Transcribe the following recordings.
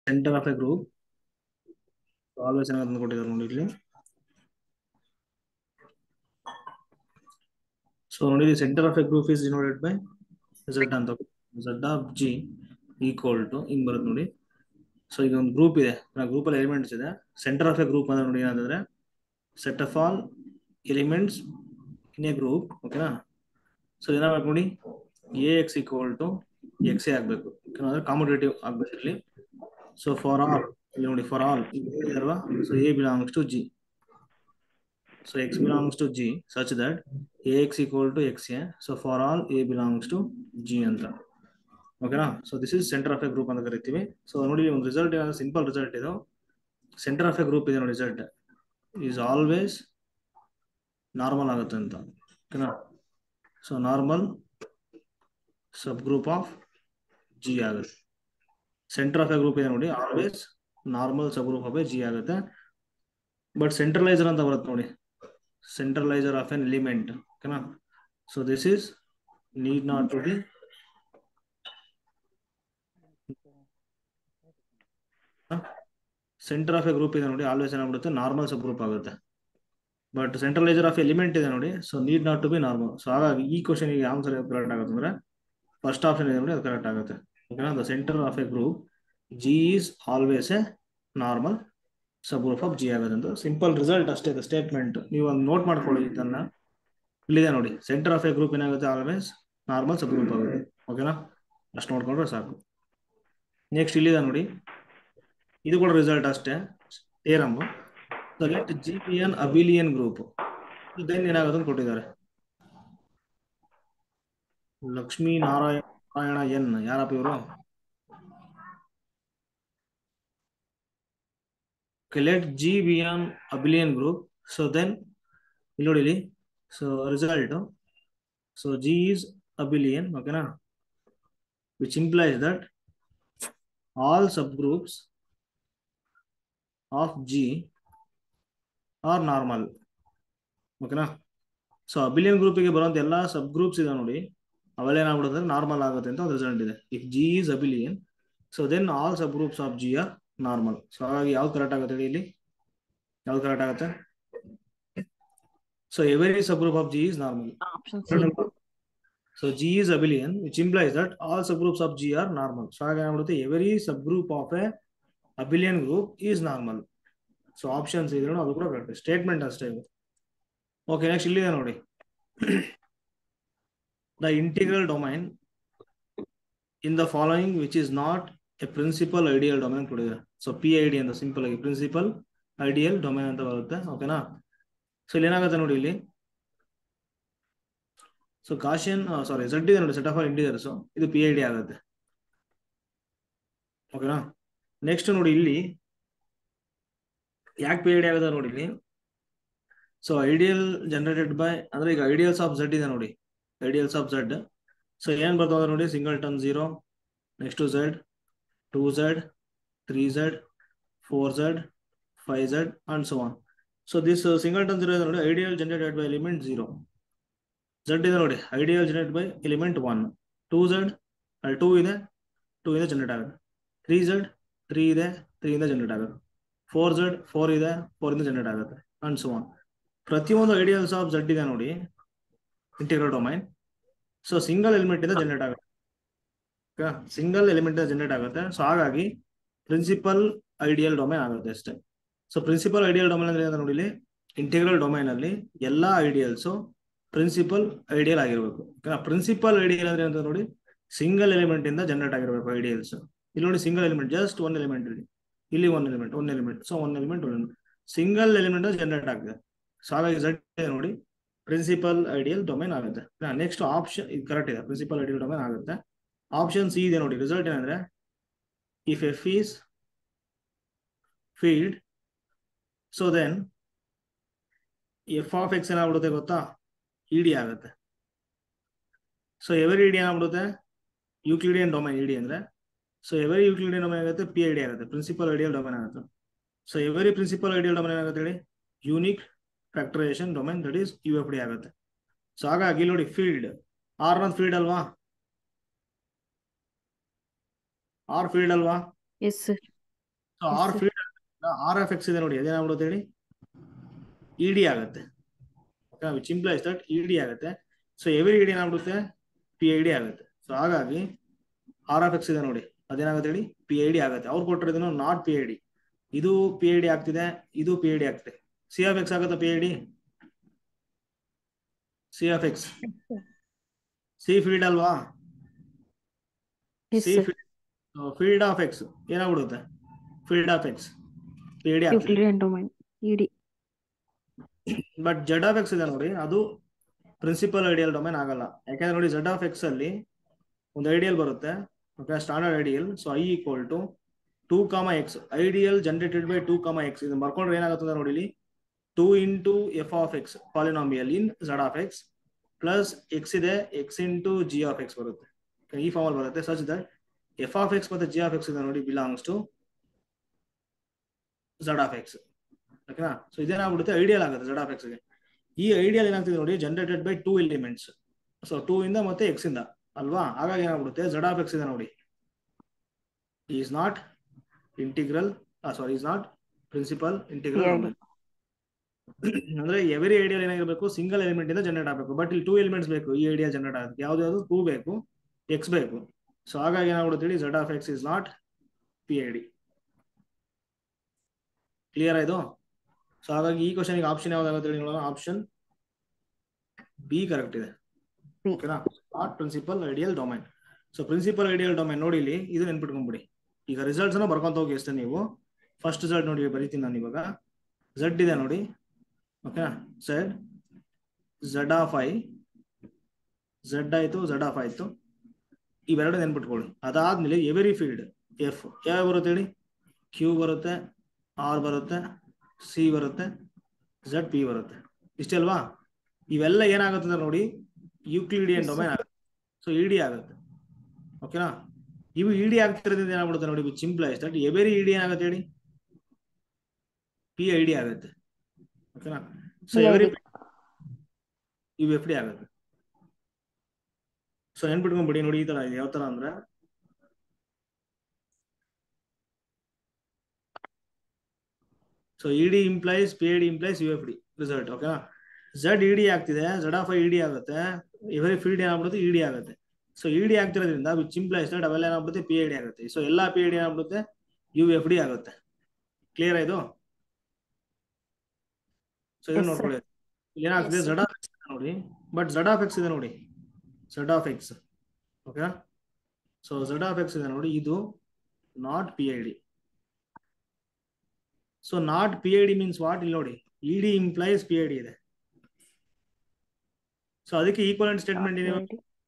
center of a group. Always ಏನಾದ್ರು ಕೊಟ್ಟಿದ್ದಾರೆ ನೋಡಿ ಇಲ್ಲಿ. So ನೋಡಿ the center of a group is denoted by z ಅಂತ. Z of g equal to ಹಿಂಗ್ ಬರುತ್ತೆ ನೋಡಿ. ಸೊ ಈಗ ಒಂದು ಗ್ರೂಪ್ ಇದೆ, ಗ್ರೂಪ್ ಅಲ್ಲಿ ಎಲಿಮೆಂಟ್ಸ್ ಇದೆ. ಸೆಂಟರ್ ಆಫ್ ಎ ಗ್ರೂಪ್ ಅಂದ್ರೆ ನೋಡಿ ಏನಾದ್ರೆ set of all elements in a group. ಓಕೆನಾ? ಸೊ ಏನಾಗಬೇಕು ನೋಡಿ, A X equal to X A ಆಗಬೇಕು, ಅಂದ್ರೆ ಕಾಮುಟೇಟಿವ್ ಆಗ್ಬೇಕು ಇಲ್ಲಿ. ಸೊ ಫಾರ್ ಆಲ್ ಇಲ್ಲಿ ನೋಡಿ, ಫಾರ್ ಆಲ್ ಅಲ್ವಾ, so A belongs to G. So x belongs to G such that Ax equal to xa. So for all A belongs to G ಅಂತ. ಓಕೆನಾ? So this is centre of a group ಅಂತ ಕರಿತೀವಿ. So ನೋಡಿ ಒಂದು result ಏನಾದ್ರು simple result ಇದು. Centre of a group ಇದೆ ನೋಡಿ, ರಿಸಲ್ಟ್ ಈಸ್ ಆಲ್ವೇಸ್ ನಾರ್ಮಲ್ ಆಗುತ್ತೆ ಅಂತ. ಓಕೆನಾ? So normal sub group of G ಆಗುತ್ತೆ. ಸೆಂಟರ್ ಆಫ್ ಎ ಗ್ರೂಪ್ ಇದೆ ನೋಡಿ, always normal sub group of A G ಆಗುತ್ತೆ. ಬಟ್ ಸೆಂಟ್ರಲೈಸರ್ ಅಂತ ಬರುತ್ತೆ ನೋಡಿ, centralizer of an element. Okay, so this is need not to be center of a group ಇದೆ ನೋಡಿ, always ಏನಾಗ್ಬಿಡುತ್ತೆ ನಾರ್ಮಲ್ ಸಬ್ ಗ್ರೂಪ್ ಆಗುತ್ತೆ. ಬಟ್ ಸೆಂಟ್ರಲೈಸರ್ ಆಫ್ ಎಲಿಮೆಂಟ್ ಇದೆ ನೋಡಿ, so need not to be normal. So ಹಾಗಾಗಿ ಈ question ಗೆ answer correct ಆಗುತ್ತೆ ಅಂದ್ರೆ ಫಸ್ಟ್ ಆಪ್ಷನ್ ಇದೆ ನೋಡಿ, ಅದು ಕರೆಕ್ಟ್ ಆಗುತ್ತೆ. ಓಕೆನಾ? The centre of a group G is always A normal sub group of G ಆಗುತ್ತೆ ಅಂತ. ಸಿಂಪಲ್ ರಿಸಲ್ಟ್ ಅಷ್ಟೇ ಇದೆ, ಸ್ಟೇಟ್ಮೆಂಟ್. ನೀವು ಒಂದು ನೋಟ್ ಮಾಡ್ಕೊಳ್ಳಿ ಇದನ್ನ. ಇಲ್ಲಿದೆ ನೋಡಿ, ಸೆಂಟರ್ ಆಫ್ ಎ ಗ್ರೂಪ್ ಏನಾಗುತ್ತೆ ಆಲ್ವೇಸ್ ನಾರ್ಮಲ್ ಸಬ್ ಗ್ರೂಪ್ ಆಗುತ್ತೆ. ಓಕೆನಾ? ಅಷ್ಟು ನೋಡ್ಕೊಂಡ್ರೆ ಸಾಕು. ನೆಕ್ಸ್ಟ್ ಇಲ್ಲಿದೆ ನೋಡಿ, ಇದು ಕೂಡ ರಿಸಲ್ಟ್ ಅಷ್ಟೇ, theorem. So let G be an abelian group. Then ಏನಾಗುತ್ತೆ ಅಂತ ಕೊಟ್ಟಿದ್ದಾರೆ. ಲಕ್ಷ್ಮೀ ನಾರಾಯಣ ಎನ್ ಯಾರಪ್ಪ ಇವರು? Let G be an abelian group. So then ಇಲ್ಲಿ ನೋಡಿ, so result, so G is abelian. ಓಕೆನಾ? which implies that all subgroups of G are normal. ಓಕೆನಾ? So Abelian ಗ್ರೂಪಿಗೆ ಬರುವಂತ ಎಲ್ಲಾ ಸಬ್ ಗ್ರೂಪ್ಸ್ ಇದೆ ನೋಡಿ, ಅವೆಲ್ಲ ಏನಾಗ್ಬಿಡುತ್ತೆ ನಾರ್ಮಲ್ ಆಗುತ್ತೆ ಅಂತ ಒಂದು ರಿಸಲ್ಟ್ ಇದೆ. If G is abelian, so then all subgroups of G are normal. So ಹಾಗಾಗಿ ಯಾವ್ದು ಕರೆಕ್ಟ್ ಆಗುತ್ತೆ ಇಲ್ಲಿ? ಯಾವ್ದು ಕರೆಕ್ಟ್ ಆಗುತ್ತೆ? So every subgroup of G is normal. So G is abelian, which implies that all subgroups of G are normal. So ಹಾಗೆ every subgroup of a abelian group is normal. So options ಇದೆ ನೋಡಿ, ಅದು ಕೂಡ correct statement ಅಷ್ಟೇ. Okay, next ಇಲ್ಲಿದೆ ನೋಡಿ, the integral domain in the following which is not a principal ideal domain ಕೊಟ್ಟಿದೆ. So PID ಅಂತ ಸಿಂಪಲ್ ಆಗಿ ಪ್ರಿನ್ಸಿಪಲ್ ಐಡಿಯಲ್ ಡೊಮೈನ್ ಅಂತ ಬರುತ್ತೆ. ಓಕೆನಾ? ಸೊ ಇಲ್ಲಿ ಏನಾಗುತ್ತೆ ನೋಡಿ, ಇಲ್ಲಿ ಸೊ ಕಾಶಿಯನ್ ಸಾರಿ ಝಡ್ ಇದೆ ನೋಡಿ, ಸೆಟ್ ಆಫ್ ಆಲ್ ಇಂಟಿಜರ್ಸ್, ಇದು PID ಆಗುತ್ತೆ. ಓಕೆನಾ? ನೆಕ್ಸ್ಟ್ ನೋಡಿ, ಇಲ್ಲಿ ಯಾಕೆ PID ಆಗುತ್ತೆ ನೋಡಿ ಇಲ್ಲಿ. ಸೊ ಐಡಿಯಲ್ ಜನರೇಟೆಡ್ ಬೈ, ಅಂದ್ರೆ ಈಗ ಐಡಿಯಲ್ಸ್ ಆಫ್ ಝಡ್ ಇದೆ ನೋಡಿ, ಐಡಿಯಲ್ಸ್ ಆಫ್ ಝಡ್. ಸೊ ಏನ್ ಬರ್ತಾವೆ ನೋಡಿ, singleton 0, next Z, 2Z, 3Z, 4Z, 5Z and so on. So this singleton 0 ಇದೆ ನೋಡಿ, ideal generated by element 0. Z ಇದೆ ನೋಡಿ, ideal generate by element 1. 2Z ಅಲ್ಲಿ 2 ಇದೆ, 2 ಇಂದ ಜನರೇಟ್ ಆಗುತ್ತೆ. 3Z 3 ಇದೆ, 3 ಇಂದ ಜನರೇಟ್ ಆಗುತ್ತೆ. 4Z 4 ಇದೆ, 4 ಇಂದ ಜನರೇಟ್ ಆಗುತ್ತೆ ಅಂಡ್ ಸೊ ಆನ್. ಪ್ರತಿಯೊಂದು ಐಡಿಯಲ್ಸ್ ಆಫ್ Z ಇದೆ ನೋಡಿ integral domain. So single element ಇಂದ ಜನರೇಟ್ ಆಗುತ್ತೆ, ಸಿಂಗಲ್ ಎಲಿಮೆಂಟ್ ಇಂದ ಜನರೇಟ್ ಆಗುತ್ತೆ. ಸೊ ಹಾಗಾಗಿ ಪ್ರಿನ್ಸಿಪಲ್ ಐಡಿಯಲ್ ಡೊಮೈನ್ ಆಗುತ್ತೆ ಅಷ್ಟೇ. ಸೊ ಪ್ರಿನ್ಸಿಪಲ್ ಐಡಿಯಲ್ ಡೊಮೈನ್ ಅಂದ್ರೆ ನೋಡಿ, ಇಲ್ಲಿ ಇಂಟಿಗ್ರಲ್ ಡೊಮೈನ್ ಅಲ್ಲಿ ಎಲ್ಲಾ ಐಡಿಯಲ್ಸ್ ಪ್ರಿನ್ಸಿಪಲ್ ಐಡಿಯಲ್ ಆಗಿರ್ಬೇಕು. ಪ್ರಿನ್ಸಿಪಲ್ ಐಡಿಯಲ್ ಅಂದ್ರೆ ಅಂತ ನೋಡಿ, ಸಿಂಗಲ್ ಎಲಿಮೆಂಟ್ ಇಂದ ಜನರೇಟ್ ಆಗಿರ್ಬೇಕು ಐಡಿಯಲ್ಸ್. ಇಲ್ಲಿ ನೋಡಿ, single element, just one element, ಇಲ್ಲಿ one element, so one element single element generate ಆಗಿದೆ. ಸೊ ಹಾಗಾಗಿ Z ನೋಡಿ ಪ್ರಿನ್ಸಿಪಲ್ ಐಡಿಯಲ್ ಡೊಮೈನ್ ಆಗುತ್ತೆ. ನೆಕ್ಸ್ಟ್ ಆಪ್ಷನ್ ಇದು ಕರೆಕ್ಟ್ ಇದೆ, ಪ್ರಿನ್ಸಿಪಲ್ ಐಡಿಯಲ್ ಡೊಮೈನ್ ಆಗುತ್ತೆ. ಆಪ್ಷನ್ ಸಿ ಇದೆ ನೋಡಿ, ರಿಸಲ್ಟ್ ಏನಂದ್ರೆ if F is field, so then F of X ಏನಾಗ್ಬಿಡುತ್ತೆ ಗೊತ್ತಾ, ಇಡಿ ಆಗುತ್ತೆ. ಸೊ ಎವರಿ ಇಡಿ ಏನಾಗ್ಬಿಡುತ್ತೆ, ಯೂಕ್ಲಿಡಿಯನ್ ಡೊಮೈನ್ ಇಡಿ ಅಂದ್ರೆ. ಸೊ ಎವರಿ ಯೂಕ್ಲಿಡಿಯನ್ ಡೊಮೈನ್ ಆಗುತ್ತೆ, PID ಆಗುತ್ತೆ, ಪ್ರಿನ್ಸಿಪಲ್ ಐಡಿಯಲ್ ಡೊಮೈನ್ ಆಗುತ್ತೆ. So every principal ideal domain ಏನಾಗುತ್ತೆ ಹೇಳಿ, unique factorisation domain, that is UFD ಆಗುತ್ತೆ. ಸೊ ಹಾಗಾಗಿ ನೋಡಿ, ಫೀಲ್ಡ್ ಆರ್ ನ ಫೀಲ್ಡ್ ಅಲ್ವಾ, ಆರ್ ಫೀಲ್ಡ್ ಅಲ್ವಾ? Yes sir. So R field R F X ಇದೆ ನೋಡಿ, ಅದೇನಾಗ್ಬಿಡುತ್ತೆ ಹೇಳಿ, ಇಡಿ ಆಗುತ್ತೆ. Okay, which implies that ED ಆಗುತ್ತೆ. So every ED ಏನಾಗ್ಬಿಡುತ್ತೆ, P I D ಆಗುತ್ತೆ. ಸೊ ಹಾಗಾಗಿ ಆರ್ ಎಫ್ ಎಕ್ಸ್ ಇದೆ ನೋಡಿ, ಅದೇನಾಗುತ್ತೆ ಹೇಳಿ, ಪಿ ಐ ಡಿ ಆಗುತ್ತೆ. ಅವ್ರು ಕೊಟ್ಟಿರೋದೇನು ನಾಟ್ ಪಿ ಐ ಡಿ. ಇದು ಪಿ ಐ ಡಿ ಆಗ್ತಿದೆ, ಇದು ಪಿ ಐ ಡಿ ಆಗ್ತಿದೆ. ಸಿ ಎಫ್ ಎಕ್ಸ್ ಆಗುತ್ತೆ P I D, C F X C field ಅಲ್ವಾ, ಸಿ ಫೀಲ್ಡ್ ಆಫ್ ಎಕ್ಸ್ ಏನಾಗ್ಬಿಡುತ್ತೆ, field of X P I D ಆಗ್ತಿದೆ. But Z of X ಇದೆ ನೋಡಿ, ಅದು ಪ್ರಿನ್ಸಿಪಲ್ ಐಡಿಯಲ್ ಡೊಮೇನ್ ಆಗಲ್ಲ. ಯಾಕಂದ್ರೆ ನೋಡಿ ಜೆಡ್ ಆಫ್ ಎಕ್ಸ್ ಅಲ್ಲಿ ಒಂದು ಐಡಿಯಲ್ ಬರುತ್ತೆ, okay, standard ideal. So I equal to 2, x ideal generated by 2, x. ಇದು ಬರ್ಕೊಂಡ್ರೆ ಏನಾಗುತ್ತದೆ ನೋಡಿ, ಇಲ್ಲಿ 2 into F of X polynomial in Z of X plus X ಇದೆ, X into G of X ಬರುತ್ತೆ. ಈ ಫಾರ್ಮ್ ಅಲ್ಲಿ ಬರುತ್ತೆ. Such that F of X ಮತ್ತೆ ಜಿ ಆಫ್ ಎಕ್ಸ್ ಇದೆ ನೋಡಿ, belongs to Z of X. ಓಕೆನಾ? ಸೊ ಇದೇನಾಗ್ಬಿಡುತ್ತೆ, ಐಡಿಯಲ್ ಆಗುತ್ತೆ ಝೆಡ್ ಆಫ್ ಎಕ್ಸ್ ಗೆ. ಈ ಐಡಿಯಲ್ ಏನಾಗ್ತಿದೆ ನೋಡಿ, ಜನರೇಟೆಡ್ ಬೈ 2 ಎಲಿಮೆಂಟ್ಸ್. ಸೊ 2 ಇಂದ ಮತ್ತೆ ಎಕ್ಸ್ ಇಂದ ಅಲ್ವಾ, ಹಾಗಾಗಿ ಏನಾಗ್ಬಿಡುತ್ತೆ, ಝೆಡ್ ಆಫ್ ಎಕ್ಸ್ ಇದೆ ನೋಡಿ, is not integral, is not principal integral domain. ಅಂದ್ರೆ ಎವರಿ ಐಡಿಯಲ್ ಏನಾಗಿರ್ಬೇಕು, ಸಿಂಗಲ್ ಎಲಿಮೆಂಟ್ ಇಂದ ಜನರೇಟ್ ಆಗಬೇಕು. ಬಟ್ ಇಲ್ಲಿ 2 ಎಲಿಮೆಂಟ್ಸ್ ಬೇಕು ಈ ಐಡಿಯಲ್ ಜನರೇಟ್ ಆಗುತ್ತೆ. ಯಾವ್ದು 2 ಬೇಕು, ಎಕ್ಸ್ ಬೇಕು. ಸೊ ಹಾಗಾಗಿ ಏನಾಗ್ಬಿಡುತ್ತೆ ಹೇಳಿ, Z of X is not P I D. Clear ಆಯ್ತು? ಸೊ ಹಾಗಾಗಿ ಈ ಕ್ವಶನ್ ಆಪ್ಷನ್ ಯಾವ್ದಾಗುತ್ತೆ ಹೇಳಿ ನೋಡೋಣ. ಆಪ್ಷನ್ ಬಿ ಕರೆಕ್ಟ್ ಇದೆ. ಓಕೆನಾ? Not principal ideal domain. So principal ideal domain ನೋಡಿ, ಇಲ್ಲಿ ಇದು ನೆನ್ಪಿಟ್ಕೊಂಡ್ಬಿಡಿ. ಈಗ ರಿಸಲ್ಟ್ಸ್ ಅನ್ನ ಬರ್ಕೊಂತ ಹೋಗಿ ಅಷ್ಟೇ ನೀವು. ಫಸ್ಟ್ ರಿಸಲ್ಟ್ ನೋಡಿ ಬರೀತೀನಿ ನಾನು ಇವಾಗ. ಝೆಡ್ ಇದೆ ನೋಡಿ, ಓಕೆನಾ, ಝೆಡ್ ಆಫ್ ಐ, ಝೆಡ್ ಆಯ್ತು, ಝೆಡ್ ಆಫ್ ಆಯ್ತು, ಇವೆರಡು ನೆನ್ಪಿಟ್ಕೊಳ್ಳಿ. ಅದಾದ್ಮೇಲೆ ಎವರಿ ಫೀಲ್ಡ್ ಎಫ್ ಯಾವ ಬರುತ್ತೆ ಹೇಳಿ, ಕ್ಯೂ ಬರುತ್ತೆ, ಆರ್ ಬರುತ್ತೆ, ಸಿ ಬರುತ್ತೆ, ಝೆಡ್ ಪಿ ಬರುತ್ತೆ. ಇಷ್ಟೇ ಅಲ್ವಾ? ಇವೆಲ್ಲ ಏನಾಗುತ್ತದೆ ನೋಡಿ, ಯೂಕ್ಲಿಡಿಯನ್ ಡೊಮೈನ್ ಆಗುತ್ತೆ. ಸೊ ಇಡಿ ಆಗುತ್ತೆ. ಓಕೆನಾ? ಇವು ಇಡಿ ಆಗ್ತಿರೋದ್ರಿಂದ ಏನಾಗ್ಬಿಡುತ್ತೆ ನೋಡಿ, ವಿಚ್ ಇಂಪ್ಲೈಸ್ ದಟ್ ಎವರಿ ಇಡಿ ಏನಾಗುತ್ತೆ ಹೇಳಿ, ಪಿ ಐ ಡಿ ಆಗುತ್ತೆ. ಓಕೆನಾ? ಸೊ ಎವರಿ ಇವು ಎಫ್ ಡಿ ಆಗುತ್ತೆ. ಸೊ ನೆನ್ಪಿಟ್ಕೊಂಡ್ಬಿಡಿ ನೋಡಿ, ಈ ತರ ಇದೆ. ಯಾವ ತರ ಅಂದ್ರೆ, so ED implies P I D implies you F D result. ಓಕೆನಾ? ಝೆಡ್ ಇಡಿ ಆಗ್ತಿದೆ, ಝೆಡ್ ಆಫ್ ಐ ಇಡಿ ಆಗುತ್ತೆ, ಎವರಿ ಫೀಲ್ಡ್ ಏನಾಗ್ಬಿಡುತ್ತೆ, ಇಡಿ ಆಗುತ್ತೆ. ಸೊ ಇಡಿ ಆಗ್ತಿರೋದ್ರಿಂದ ವಿಚ್ ಇಂಪ್ಲೈಸ್ ದಟ್ ಅವೆಲ್ಲ ಏನಾಗ್ಬಿಡುತ್ತೆ, ಪಿ ಐ ಡಿ ಆಗುತ್ತೆ. ಸೊ ಎಲ್ಲಾ ಪಿ ಐ ಡಿ ಏನಾಗ್ಬಿಡುತ್ತೆ, ಯು ಎಫ್ ಡಿ ಆಗುತ್ತೆ. ಕ್ಲಿಯರ್ ಆಯ್ತು? ಸೊ ಇದನ್ನ ನೋಡ್ಕೊಳ್ಳಿ, ಏನಾಗ್ತಿದೆ, ಝೆಡ್ ಆಫ್ ಎಕ್ಸ್ ನೋಡಿ, ಬಟ್ ಝೆಡ್ ಆಫ್ ಎಕ್ಸ್ ಇದೆ ನೋಡಿ, Z of X. Okay, so Z of X ಇದೆ ನೋಡಿ, ಇದು not P I D. So not P I D means what, ಇಲ್ಲಿ ನೋಡಿ, ED implies P I D ಇದೆ. So ಅದಕ್ಕೆ ಈಕ್ವಲೆಂಟ್ ಸ್ಟೇಟ್ಮೆಂಟ್ ಇದೆ,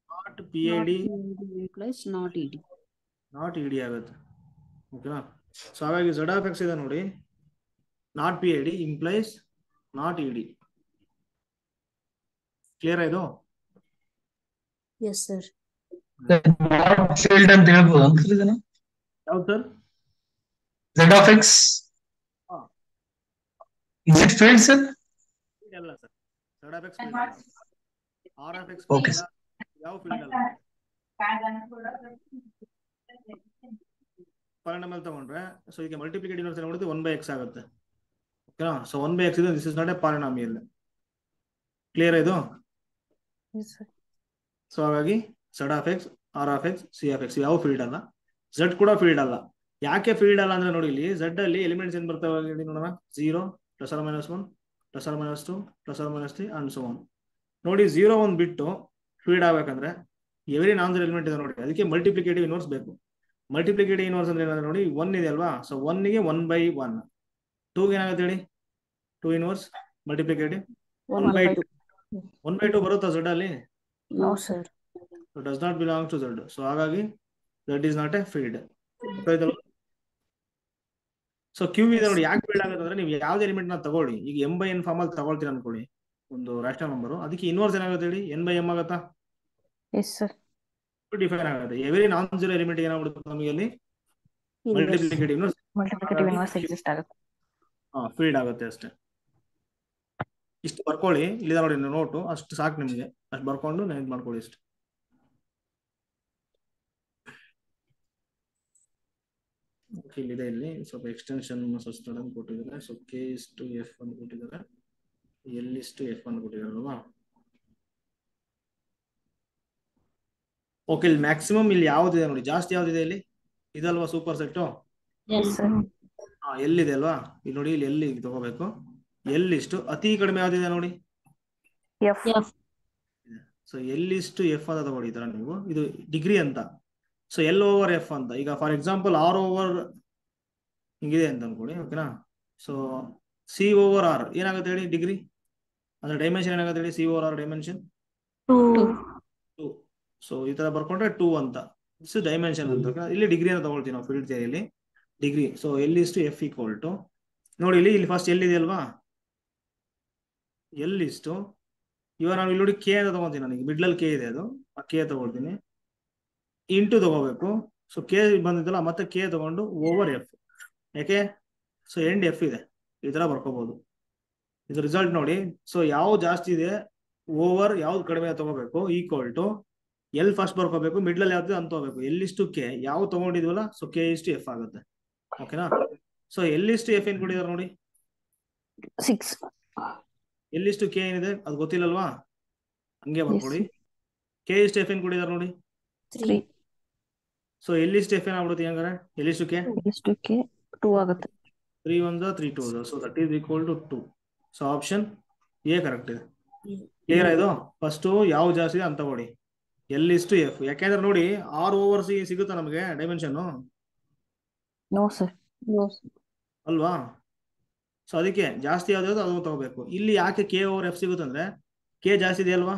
not P I D implies not ED, not ED ಆಗುತ್ತೆ. ಓಕೆನಾ? ಸೊ ಹಾಗಾಗಿ ಝೆಡ್ ಆಫ್ ಎಕ್ಸ್ ಇದೆ ನೋಡಿ, not P I D implies not ED. Clear ಆಯ್ತು? Yes sir. ಫೀಲ್ಡ್ ಅಂತ ಹೇಳ್ಬೋದು ಅಂತ ಇದನ್ನ, ಯಾವ್ದು sir? Z of X is it field sir? ಅಲ್ಲ sir, Z of X field ಅಲ್ಲ, R of X okay field ಯಾವ ಫೀಲ್ಡ್ ಅಲ್ಲ. ಪಾಲಿನಾಮಿಯಲ್ ತಗೊಂಡ್ರೆ, ಸೊ ಈಗ ಮಲ್ಟಿಪ್ಲಿಕೇಟಿವ್ ಇನ್ವರ್ಸ್ ನೋಡಿದ್ರೆ 1/x ಆಗುತ್ತೆ. ಓಕೆನಾ? ಸೊ 1/x ಇದೆ, this is not a polynomial. Clear ಇದು? ಸೊ ಹಾಗಾಗಿ Z of X, R of X, C of X ಯಾವ ಫೀಲ್ಡ್ ಅಲ್ಲ. ಝೆಡ್ ಕೂಡ ಫೀಲ್ಡ್ ಅಲ್ಲ. ಯಾಕೆ ಫೀಲ್ಡ್ ಅಲ್ಲ ಅಂದ್ರೆ ನೋಡಿ, ಇಲ್ಲಿ ಝೆಡ್ ಅಲ್ಲಿ ಎಲಿಮೆಂಟ್ಸ್ ಏನ್ ಬರ್ತವೆ ನೋಡೋಣ. 0 +or -1 +or -2 +or -3 and so on. ನೋಡಿ 0 1 ಬಿಟ್ಟು ಫೀಲ್ಡ್ ಆಗ್ಬೇಕಂದ್ರೆ ಎವರಿ ನಾನ್ ಝೀರೋ ಎಲಿಮೆಂಟ್ ಇದೆ ನೋಡಿ, ಅದಕ್ಕೆ ಮಲ್ಟಿಪ್ಲಿಕೇಟಿವ್ ಇನ್ವರ್ಸ್ ಬೇಕು. ಮಲ್ಟಿಪ್ಲಿಕೇಟಿವ್ ಇನ್ವರ್ಸ್ ಅಂದ್ರೆ ಏನಂದ್ರೆ ನೋಡಿ, 1 ಇದೆ ಅಲ್ವಾ, ಸೊ 1 ಗೆ 1/1, 2 ಗೆ ಏನಾಗುತ್ತೆ ಹೇಳಿ, 2 ಇನ್ವರ್ಸ್ ಮಲ್ಟಿಪ್ಲಿಕೇಟಿವ್ 1/2. 1/2 ಬರುತ್ತಾ ಝೆಡ್ ಅಲ್ಲಿ? No sir, does not belong to Z. So ಹಾಗಾಗಿ that is not a field. So Q ಇದೆ ನೋಡಿ, ಯಾಕೆ ಫೀಲ್ಡ್ ಆಗುತ್ತೆ ಅಂದ್ರೆ, ನೀವು ಯಾವ್ದು ಎಲಿಮೆಂಟ್ ನ ತಗೊಳ್ಳಿ, ಈಗ m/n ಫಾರ್ಮ್ ಅಲ್ಲಿ ತಗೊಳ್ತೀರ ಅನ್ಕೊಳ್ಳಿ ಒಂದು ರ್ಯಾಷನಲ್ ನಂಬರ್, ಅದಕ್ಕೆ ಇನ್ವರ್ಸ್ ಏನಾಗುತ್ತೆ ಹೇಳಿ, n/m ಆಗುತ್ತಾ? ಎಸ್ ಸರ್, ಡಿಫೈನ್ ಆಗುತ್ತೆ. ಎವರಿ ನಾನ್ ಝೀರೋ ಎಲಿಮೆಂಟ್ ಏನಾಗ್ಬಿಡುತ್ತೆ ನಮಗೆ ಅಲ್ಲಿ, ಮಲ್ಟಿಪ್ಲಿಕೇಟಿವ್ ಇನ್ವರ್ಸ್ ಎಕ್ಸಿಸ್ಟ್ ಆಗುತ್ತೆ. ಫೀಲ್ಡ್ ಆಗುತ್ತೆ ಅಷ್ಟೇ. ಇಷ್ಟು ಬರ್ಕೊಳ್ಳಿ, ಇಲ್ಲಿ ನೋಡಿ ನೋಟು, ಅಷ್ಟು ಸಾಕು ನಿಮಗೆ. ಅಷ್ಟು ಬರ್ಕೊಂಡು ನೆನ್ಪು ಮಾಡ್ಕೊಳ್ಳಿ ಇಷ್ಟು. ಇಲ್ಲಿದೆ, ಇಲ್ಲಿ ಸ್ವಲ್ಪ ಎಕ್ಸ್ಟೆನ್ಷನ್ ಸಬ್ಸ್ಟ್ರೇಟ್ ಅಂತ ಕೊಟ್ಟಿದ್ದಾರೆ. ಸೊ ಕೆ ಇಷ್ಟು ಎಫ್ ಅಂತ ಕೊಟ್ಟಿದ್ದಾರೆ, ಎಲ್ ಇಷ್ಟು ಎಫ್ ಅಂತ ಕೊಟ್ಟಿದ್ದಾರೆ ಅಲ್ವಾ. ಓಕೆ, ಇಲ್ಲಿ ಮ್ಯಾಕ್ಸಿಮಮ್ ಇಲ್ಲಿ ಯಾವ್ದಿದೆ ನೋಡಿ, ಜಾಸ್ತಿ ಯಾವ್ದಿದೆ ಇಲ್ಲಿ, ಇದಲ್ವಾ ಸೂಪರ್ ಸೆಟ್. Yes sir. ಎಲ್ಲಿದೆ ಅಲ್ವಾ, ಇಲ್ಲಿ ನೋಡಿ, ಇಲ್ಲಿ ಎಲ್ಲಿ ತಗೋಬೇಕು, ಎಲ್ಲಿಷ್ಟು ಅತಿ ಕಡಿಮೆ ಯಾವ್ದಿದೆ ನೋಡಿ, ಎಫ್. ಸೊ ಎಲ್ಲಿಷ್ಟು ಎಫ್ ಅಂತ ತಗೊಳ್ಳಿ. ಈ ತರ ನೀವು, ಇದು ಡಿಗ್ರಿ ಅಂತ. ಸೊ ಎಲ್ ಓವರ್ ಎಫ್ ಅಂತ. ಈಗ ಫಾರ್ ಎಕ್ಸಾಂಪಲ್ ಆರ್ ಓವರ್ ಹಿಂಗಿದೆ ಅಂತ ಅನ್ಕೊಳ್ಳಿ, ಓಕೆನಾ. ಸೊ ಸಿ ಓವರ್ ಆರ್ ಏನಾಗುತ್ತೆ ಹೇಳಿ, ಡಿಗ್ರಿ ಅಂದ್ರೆ ಡೈಮೆನ್ಷನ್ ಏನಾಗುತ್ತೆ ಹೇಳಿ, C over R dimension 2. So ಈ ತರ ಬರ್ಕೊಂಡ್ರೆ 2 ಅಂತ, ಇಟ್ಸ್ ಡೈಮೆನ್ಷನ್ ಅಂತ. ಇಲ್ಲಿ ಡಿಗ್ರಿ ಅಂತ ತಗೊಳ್ತೀವಿ ನಾವು ಫೀಲ್ಡ್ ಥಿಯರಿಯಲ್ಲಿ, ಡಿಗ್ರಿ. ಸೊ ಎಲ್ಲಿಷ್ಟು ಎಫ್ ಈಕ್ವಲ್ ಟು, ನೋಡಿ ಇಲ್ಲಿ ಫಸ್ಟ್ ಎಲ್ಲಿದೆ ಅಲ್ವಾ, ಎಲ್ಲಿಷ್ಟು, ಇವಾಗ ನಾನು ಇಲ್ಲಿ ನೋಡಿ ಕೆ ಅಂತ ತಗೋತೀನಿ, ನನಗೆ ಮಿಡ್ಲಲ್ಲಿ ಕೆ ಇದೆ, ಅದು ಆ ಕೆ ತಗೊಳ್ತೀನಿ, ಇಂಟು ತಗೋಬೇಕು. ಸೊ ಕೆ ಬಂದಿದ್ದಲ್ಲ, ಮತ್ತೆ ಕೆ ತಗೊಂಡು ಓವರ್ ಎಫ್. ಯಾಕೆ, ಸೊ ಎಂಡ್ ಎಫ್ ಇದೆ, ಈ ತರ ಬರ್ಕೋಬಹುದು. ಇದು ರಿಸಲ್ಟ್ ನೋಡಿ. ಸೊ ಯಾವ್ದು ಜಾಸ್ತಿ ಇದೆ ಓವರ್ ಯಾವ್ದು ಕಡಿಮೆ ತಗೋಬೇಕು, ಈಕ್ವಲ್ ಟು ಎಲ್ ಫಸ್ಟ್ ಬರ್ಕೋಬೇಕು, ಮಿಡ್ಲಲ್ಲಿ ಯಾವ್ದು ಅಂತ ತಗೋಬೇಕು, ಎಲ್ಲಿಷ್ಟು ಕೆ ಯಾವ ತಗೊಂಡಿದ್ವಲ್ಲ, ಸೊ ಕೆ ಇಷ್ಟು ಎಫ್ ಆಗುತ್ತೆ. ಓಕೆನಾ. ಸೊ ಎಲ್ಲಿಷ್ಟು ಎಫ್ ಏನ್ ಕೊಟ್ಟಿದ್ದಾರೆ ನೋಡಿ, 6. ಎಲ್ಲಿಷ್ಟು ಕೆ ಏನಿದೆ ಅದು ಗೊತ್ತಿಲ್ಲಲ್ವಾ, ಹಂಗೆ ಬರ್ಕೊಳ್ಳಿ. ಕೆ ಇಷ್ಟು ಎಫ್ ಏನ್ ಕೊಟ್ಟಿದ್ದಾರೆ ನೋಡಿ, 3. ಸೊ ಎಲ್ಲಿಷ್ಟು ಎಫ್ ಏನ್ ಆಗ್ಬಿಡುತ್ತೆ ಹಂಗಾರೆ, ಎಲ್ಲಿಷ್ಟು ಕೆ, ಎಲ್ಲಿಷ್ಟು ಕೆ 2 ಆಗುತ್ತೆ. 3 1 3 2, so that is equal to 2. So option A correct ಇದೆ. ಕ್ಲಿಯರ್ ಇದು. ಫಸ್ಟ್ ಯಾವ ಜಾಸ್ತಿ ಇದೆ ಅಂತ ತಗೊಳ್ಳಿ, ಎಲ್ಲಿಷ್ಟು ಎಫ್. ಯಾಕೆಂದ್ರೆ ನೋಡಿ ಆರ್ ಓವರ್ ಸಿ ಸಿಗುತ್ತಾ ನಮಗೆ ಡೈಮೆನ್ಷನ್, ನೋ ಸರ್. ಅಲ್ವಾ. ಸೊ ಅದಕ್ಕೆ ಜಾಸ್ತಿ ಯಾವ್ದು ಅದು ತಗೋಬೇಕು. ಇಲ್ಲಿ ಯಾಕೆ ಕೆ ಓವರ್ ಎಫ್ ಸಿಗುತ್ತಂದ್ರೆ ಕೆ ಜಾಸ್ತಿ ಇದೆ ಅಲ್ವಾ.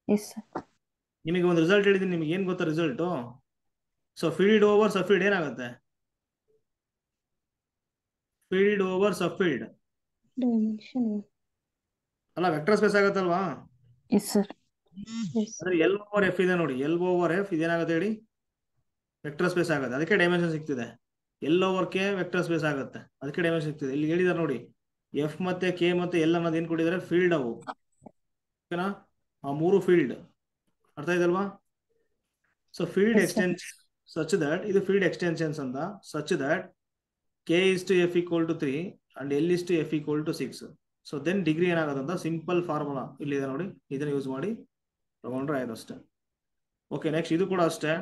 Yes sir. ನಿಮಗೆ ಒಂದು ರಿಸಲ್ಟ್ ಹೇಳಿದೀನಿ, ನಿಮಗೆ ಏನ್ ಗೊತ್ತಾ result. So field over subfield ಏನಾಗುತ್ತೆ, ಫೀಲ್ಡ್ ಓವರ್ ಸಬ್ಫೀಲ್ಡ್ ಅಲ್ಲ, ವೆಕ್ಟರ್ ಸ್ಪೇಸ್ ಆಗುತ್ತಲ್ವಾ. Yes sir. ಅಂದ್ರೆ ಎಲ್ ಓವರ್ ಎಫ್ ಇದೆ ನೋಡಿ, ಎಲ್ ಓವರ್ ಎಫ್ ಇದೇನಾಗುತ್ತೆ ಹೇಳಿ, ವೆಕ್ಟರ್ ಸ್ಪೇಸ್ ಆಗುತ್ತೆ, ಅದಕ್ಕೆ ಡೈಮೆನ್ಷನ್ ಸಿಗ್ತಿದೆ. L over K vector space ಆಗುತ್ತೆ, ಅದಕ್ಕೆ ಡೈಮೆನ್ಷನ್ ಸಿಗ್ತಿದೆ. ಇಲ್ಲಿ ಹೇಳಿದಾರೆ ನೋಡಿ, ಎಫ್ ಮತ್ತೆ ಕೆ ಮತ್ತೆ ಎಲ್ ಅನ್ನೋದು ಏನ್ ಕೊಟ್ಟಿದ್ದಾರೆ, ಫೀಲ್ಡ್ ಅವು, ಓಕೆನಾ. ಆ 3 ಫೀಲ್ಡ್ ಅರ್ಥ ಇದಲ್ವಾ. So field extension such that, ಇದು ಫೀಲ್ಡ್ ಎಕ್ಸ್ಟೆನ್ಷನ್ಸ್ ಅಂತ, such that K is to F equal to 3 and L is to F equal to 6. So then degree ಏನಾಗುತ್ತೆ ಅಂತ ಸಿಂಪಲ್ ಫಾರ್ಮುಲಾ ಇಲ್ಲಿದೆ ನೋಡಿ, ಇದನ್ನ ಯೂಸ್ ಮಾಡಿ ತಗೊಂಡ್ರೆ ಆಯ್ತು ಅಷ್ಟೇ. ಓಕೆ, ನೆಕ್ಸ್ಟ್ ಇದು ಕೂಡ ಅಷ್ಟೇ.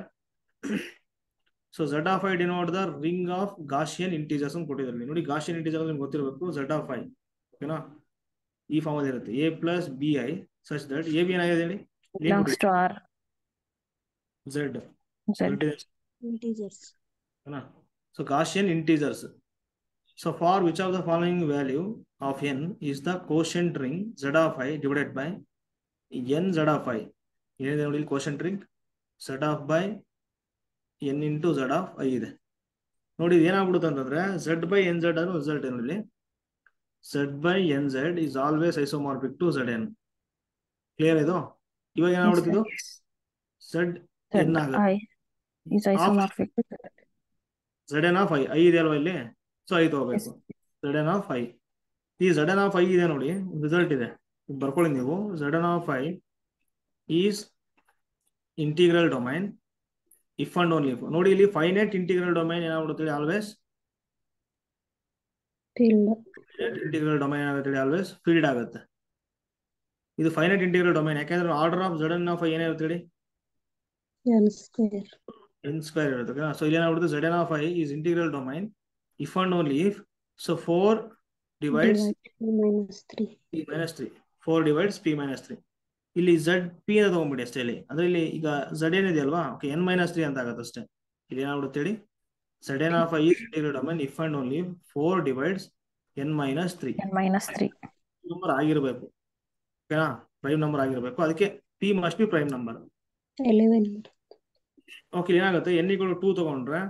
So Z of I denote the ring of Gaussian integers ಅಂತ ಕೊಟ್ಟಿದ್ದಾರೆ ನೋಡಿ. ಗಾಶಿಯನ್ ಇಂಟೀಜರ್ ನಿಮ್ಗೆ ಗೊತ್ತಿರಬೇಕು, ಝಡ್ ಆಫ್ ಐ, ಓಕೆನಾ. ಈ ಫಾರ್ಮ್ ಅಲ್ಲಿ ಇರುತ್ತೆ, A plus B I such that A B ಏನಾಗಿದೆ ಹೇಳಿ, belongs to R Z integers. So Gaussian integers. So for which of the following value of n is the quotient ring z of I divided by n z of I? ಏನಿದೆ ನೋಡಿ ಇಲ್ಲಿ quotient ring z of by n into z of I ಇದೆ ನೋಡಿ. ಏನಾಗ್ಬಿಡುತ್ತೆ ಅಂತಂದ್ರೆ z by nz ಅನ್ನೋ result ನೋಡಿ, z by nz is always isomorphic to zn. Clear ಇದು. ಇವಾಗ ಏನಾಗ್ಬಿಡುತ್ತೆ ಇದು z n ಆಗುತ್ತೆ, is isomorphic to zn of I ಇದೆ ಅಲ್ವಾ ಇಲ್ಲಿ. ಸೊ ಐದು ಹೋಗ್ಬೇಕು, zn of I. ಈ zn of I ಇದೆ ನೋಡಿ, ರಿಸಲ್ಟ್ ಇದೆ, ಬರ್ಕೊಳ್ಳಿ ನೀವು. zn of I is integral domain if and only if. ನೋಡಿ ಇಲ್ಲಿ ಫೈನೈಟ್ ಇಂಟಿಗ್ರಲ್ ಡೊಮೈನ್ ಏನಾಗ್ಬಿಡುತ್ತೆ ಆಲ್ವೇಸ್, ಇಂಟಿಗ್ರಲ್ ಡೊಮೈನ್ ಏನಾಗುತ್ತೆ ಆಲ್ವೇಸ್ ಫೀಲ್ಡ್ ಆಗುತ್ತೆ. ಇದು ಫೈನೈಟ್ ಇಂಟಿಗ್ರಲ್ ಡೊಮೈನ್, ಯಾಕಂದ್ರೆ order of zn of I ಏನಿರುತ್ತೆ ಹೇಳಿ, n ಸ್ಕ್ವೇರ್ ಇರುತ್ತೆ. ಸೊ ಇಲ್ಲಿ ಏನಾಗ್ಬಿಡುತ್ತೆ, zn of I is integral domain if and only if. So 4 divides p minus 3. 4 divides p minus 3. ಇಲ್ಲಿ z p ಅಂತ ತಗೊಂಡ್ಬಿಡಿ ಅಷ್ಟೇ. ಇಲ್ಲಿ ಅಂದ್ರೆ ಇಲ್ಲಿ ಈಗ z ಏನಿದೆ ಅಲ್ವಾ, ಓಕೆ, n minus 3 ಅಂತ ಆಗುತ್ತೆ ಅಷ್ಟೇ. ಇಲ್ಲಿ ಏನಾಗ್ಬಿಡುತ್ತೆ ಹೇಳಿ, zn of I is integral domain if and only 4 divides n minus 3. Number ಆಗಿರಬೇಕು, ಓಕೆನಾ, ಪ್ರೈಮ್ ನಂಬರ್ ಆಗಿರಬೇಕು. ಅದಕ್ಕೆ p must be prime number. 11. Okay, ಏನಾಗುತ್ತೆ, n equal to 2 ತಗೊಂಡ್ರೆ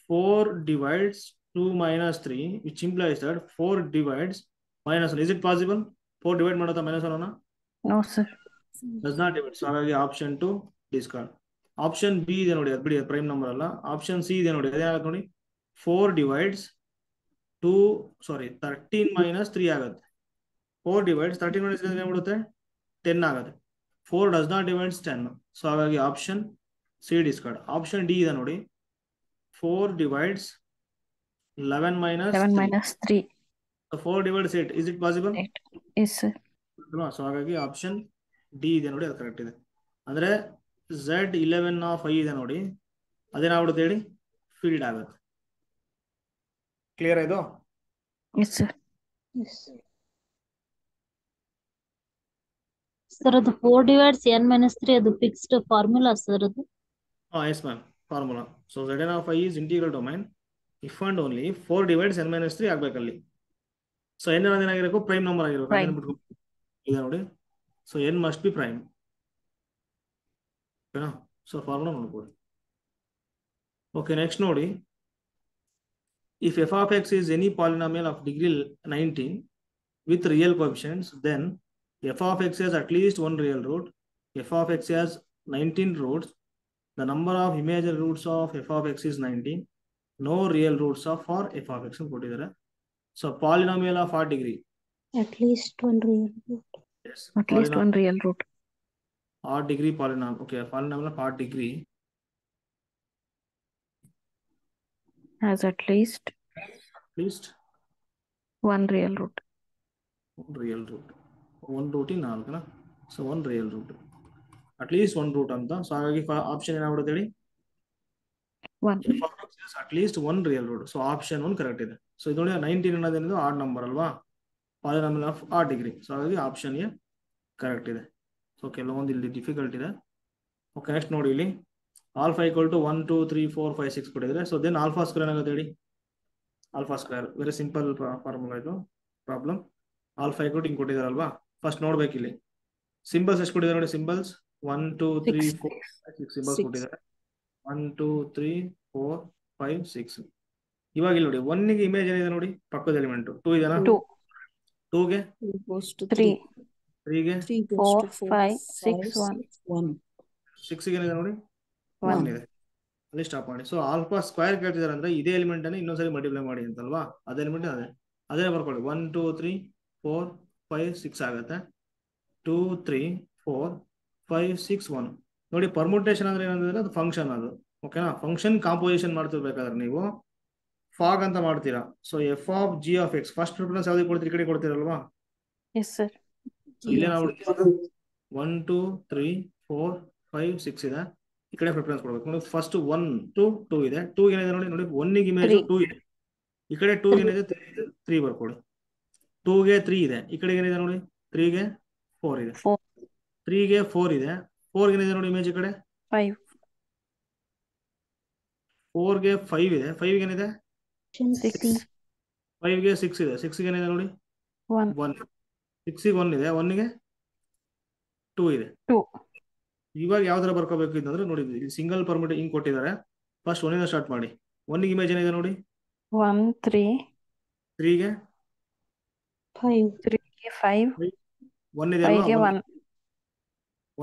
4 divides 2 minus 3, which implies that 4 divides minus 1. Is it possible? 4 divide ಮಾಡುತ್ತಾ minus 1 ಅನ್ನ? No sir. Does not divide. So ಹಾಗಾಗಿ option 2 discard. Option B ಇದೆ ನೋಡಿ, ಅದು ಬಿಡಿ, ಅದು ಪ್ರೈಮ್ ನಂಬರ್ ಅಲ್ಲ. ಆಪ್ಷನ್ ಸಿ ಇದೆ ನೋಡಿ, ಅದೇನಾಗುತ್ತೆ ನೋಡಿ, 4 divides 13 minus 3 ಆಗುತ್ತೆ. 4 divides 13 minus 3 ಏನಾಗ್ಬಿಡುತ್ತೆ, 10 ಆಗುತ್ತೆ. 4 does not divide 10. ಸೊ ಹಾಗಾಗಿ option C discard. Option D ಇದೆ ನೋಡಿ, 4 divides 11 minus 7 3. minus 3. So 4 divides 8. Is it possible? 8. Yes, sir. So ಹಾಗಾಗಿ ಆಪ್ಷನ್ ಡಿ ಇದೆ ನೋಡಿ, ಅದು ಕರೆಕ್ಟ್ ಇದೆ. ಅಂದ್ರೆ Z11 ಆಫ್ ಐ ಇದೆ ನೋಡಿ, ಅದೇನಾಗ್ಬಿಡುತ್ತೆ ಹೇಳಿ, ಫೀಲ್ಡ್ ಆಗುತ್ತೆ. ಕ್ಲಿಯರ್ ಇದು? Yes, sir. ಸರ್ ಅದು 4 divides n minus 3 ಅದು ಫಿಕ್ಸ್ಡ್ ಫಾರ್ಮುಲಾ ಸರ್ ಅದು? Yes ma'am, formula. So Zn of I is integral domain if and only 4 divides n minus 3 ಆಗ್ಬೇಕಲ್ಲಿ. ಸೊ n ಅನ್ನೋದು ಏನಾಗಿರಬೇಕು, ಪ್ರೈಮ್ ನಂಬರ್ ಆಗಿರ್ಬೇಕು. Prime. ಇದೆ ನೋಡಿ, so n must be prime. ಓಕೆನಾ? So formula ನೋಡ್ಬೋದು. Okay, next ನೋಡಿ, if f of x is any polynomial of degree 19 with real coefficients, then f of x has at least one real root. F of x has 19 roots. The number of imaginary roots of f of x is 19. No real roots of for f of x. So polynomial of odd degree. At least one real root. Yes. At least one real root. Odd degree polynomial. Okay, polynomial of odd degree Has at least one real root. one real root. One root in all, na? So one real root. At least one root anta. So ಹಾಗಾಗಿ option ಏನಾಗ್ಬಿಡುತ್ತೆ ಹೇಳಿ, 1. f of x is at least one real root. So option 1 correct ಇದೆ. So ಇದು ನೋಡಿ 19 ಅನ್ನೋದೇನಿದೆ odd number ಅಲ್ವಾ, polynomial of add degree. So ಹಾಗಾಗಿ option A correct ಇದೆ. So ಕೆಲವೊಂದು ಇಲ್ಲಿ ಡಿಫಿಕಲ್ಟ್ ಇದೆ. ಓಕೆ, ನೆಕ್ಸ್ಟ್ ನೋಡಿ, ಇಲ್ಲಿ ಆಲ್ಫಾ ಈಕ್ವಲ್ ಟು 1 2 3 4 5 6 ಕೊಟ್ಟಿದ್ರೆ, ಸೊ ದೆನ್ ಆಲ್ಫಾ ಸ್ಕ್ವೇರ್ ಏನಾಗುತ್ತೆ ಹೇಳಿ, alpha square. Very simple formula ಇದು. ಪ್ರಾಬ್ಲಮ್ ಆಲ್ಫಾ ಈಕ್ವಲ್ ಟು ಹಿಂಗೆ ಕೊಟ್ಟಿದಾರಲ್ವಾ, ಫಸ್ಟ್ ನೋಡ್ಬೇಕು ಇಲ್ಲಿ ಸಿಂಬಲ್ಸ್ ಎಷ್ಟು ಕೊಟ್ಟಿದ್ದಾರೆ ನೋಡಿ. ಸಿಂಬಲ್ಸ್ 1 2 3 4 5 6 ಸಿಂಬಲ್ಸ್ ಕೊಟ್ಟಿದ್ದಾರೆ. 1 2 3 4 5 6. ಇವಾಗ ಇಲ್ಲಿ ನೋಡಿ, 1 ಗೆ ಇಮೇಜ್ ಏನಿದೆ ನೋಡಿ, ಪಕ್ಕದ ಎಲಿಮೆಂಟ್ 2 ಇದೆನಾ, 2 ಗೆ 3. 3 ಗೆ 4 5 6 1. 6 ಗೆ ಏನಿದೆ ನೋಡಿ, 1 1 ಇದೆ. ಅಲ್ಲಿ ಸ್ಟಾಪ್ ಮಾಡಿ. ಸೊ ಆಲ್ಫಾ ಸ್ಕ್ವೇರ್ ಕೇಳ್ತಿದಾರೆ ಅಂದ್ರೆ ಇದೇ ಎಲಿಮೆಂಟ್ ಅನ್ನ ಇನ್ನೊಂದ್ಸರಿ ಮಲ್ಟಿಪ್ಲೈ ಮಾಡಿ ಅಂತಲ್ವಾ, ಅದೇ ಎಲಿಮೆಂಟ್ ಅದೇ ಬರ್ಕೊಳ್ಳಿ. 1 2 3 4 5 6 ಆಗುತ್ತೆ. 2 3 4 5 6 1. ನೋಡಿ, ಪರ್ಮುಟೇಷನ್ ಅಂದ್ರೆ ಏನಂದ್ರೆ ಅದು ಫಂಕ್ಷನ್ ಅದು. ಓಕೆನಾ? ಫಂಕ್ಷನ್ ಕಾಂಪೋಸಿಷನ್ ಮಾಡ್ತಿರ್ಬೇಕಾದ್ರೆ ನೀವು ಫಾಗ್ ಅಂತ ಮಾಡ್ತೀರಾ. So F of G of X first preference ಯಾವ್ದು ಕೊಡ್ತೀರಿ, ಈ ಕಡೆ ಕೊಡ್ತೀರಲ್ವಾ. Yes, sir. ಇಲ್ಲೇ ನಾವು 1 2 3 4 5 6 ಇದೆ, ಈ ಕಡೆ ಪ್ರಿಫರೆನ್ಸ್ ಕೊಡ್ಬೇಕು ನೋಡಿ. ಫಸ್ಟ್ 1 2 2 ಇದೆ, 2 ಏನಿದೆ ನೋಡಿ, ನೋಡಿ 1 ಗೆ ಇಮೇಜ್ 2 ಇದೆ, ಈ ಕಡೆ 2 ಏನಿದೆ 3 ಬರ್ಕೊಳ್ಳಿ. 2 ಗೆ 3 ಇದೆ, ಈ ಕಡೆ ಏನಿದೆ ನೋಡಿ 3 ಗೆ 4 ಇದೆ. 3 ಗೆ 4 ಇದೆ, 4 ಏನಿದೆ ನೋಡಿ ಇಮೇಜ್ ಈ ಕಡೆ 5. 4 ಗೆ 5 ಇದೆ, 5 ಗೆ ಏನಿದೆ 6. 5 ಗೆ 6 ಇದೆ, 6 ಗೆ ಏನಿದೆ ನೋಡಿ 1. 1. 6 ಗೆ 1 ಇದೆ, 1 ಗೆ 2 ಇದೆ. 2. ಇವಾಗ ಯಾವ್ದಾರ ಬರ್ಕೋಬೇಕು ಇದಂದ್ರೆ ನೋಡಿ, ಸಿಂಗಲ್ ಪರ್ಮಿಟ್ ಹಿಂಗ್ ಕೊಟ್ಟಿದ್ದಾರೆ. ಫಸ್ಟ್ 1 ಇಂದ ಸ್ಟಾರ್ಟ್ ಮಾಡಿ. 1 ಗೆ ಇಮೇಜ್ ಏನಿದೆ ನೋಡಿ 1 3. 3 ಗೆ 5. 3 ಗೆ 5. 1 ಇದೆ 5 ಗೆ ಅಲ್ವಾ, 1.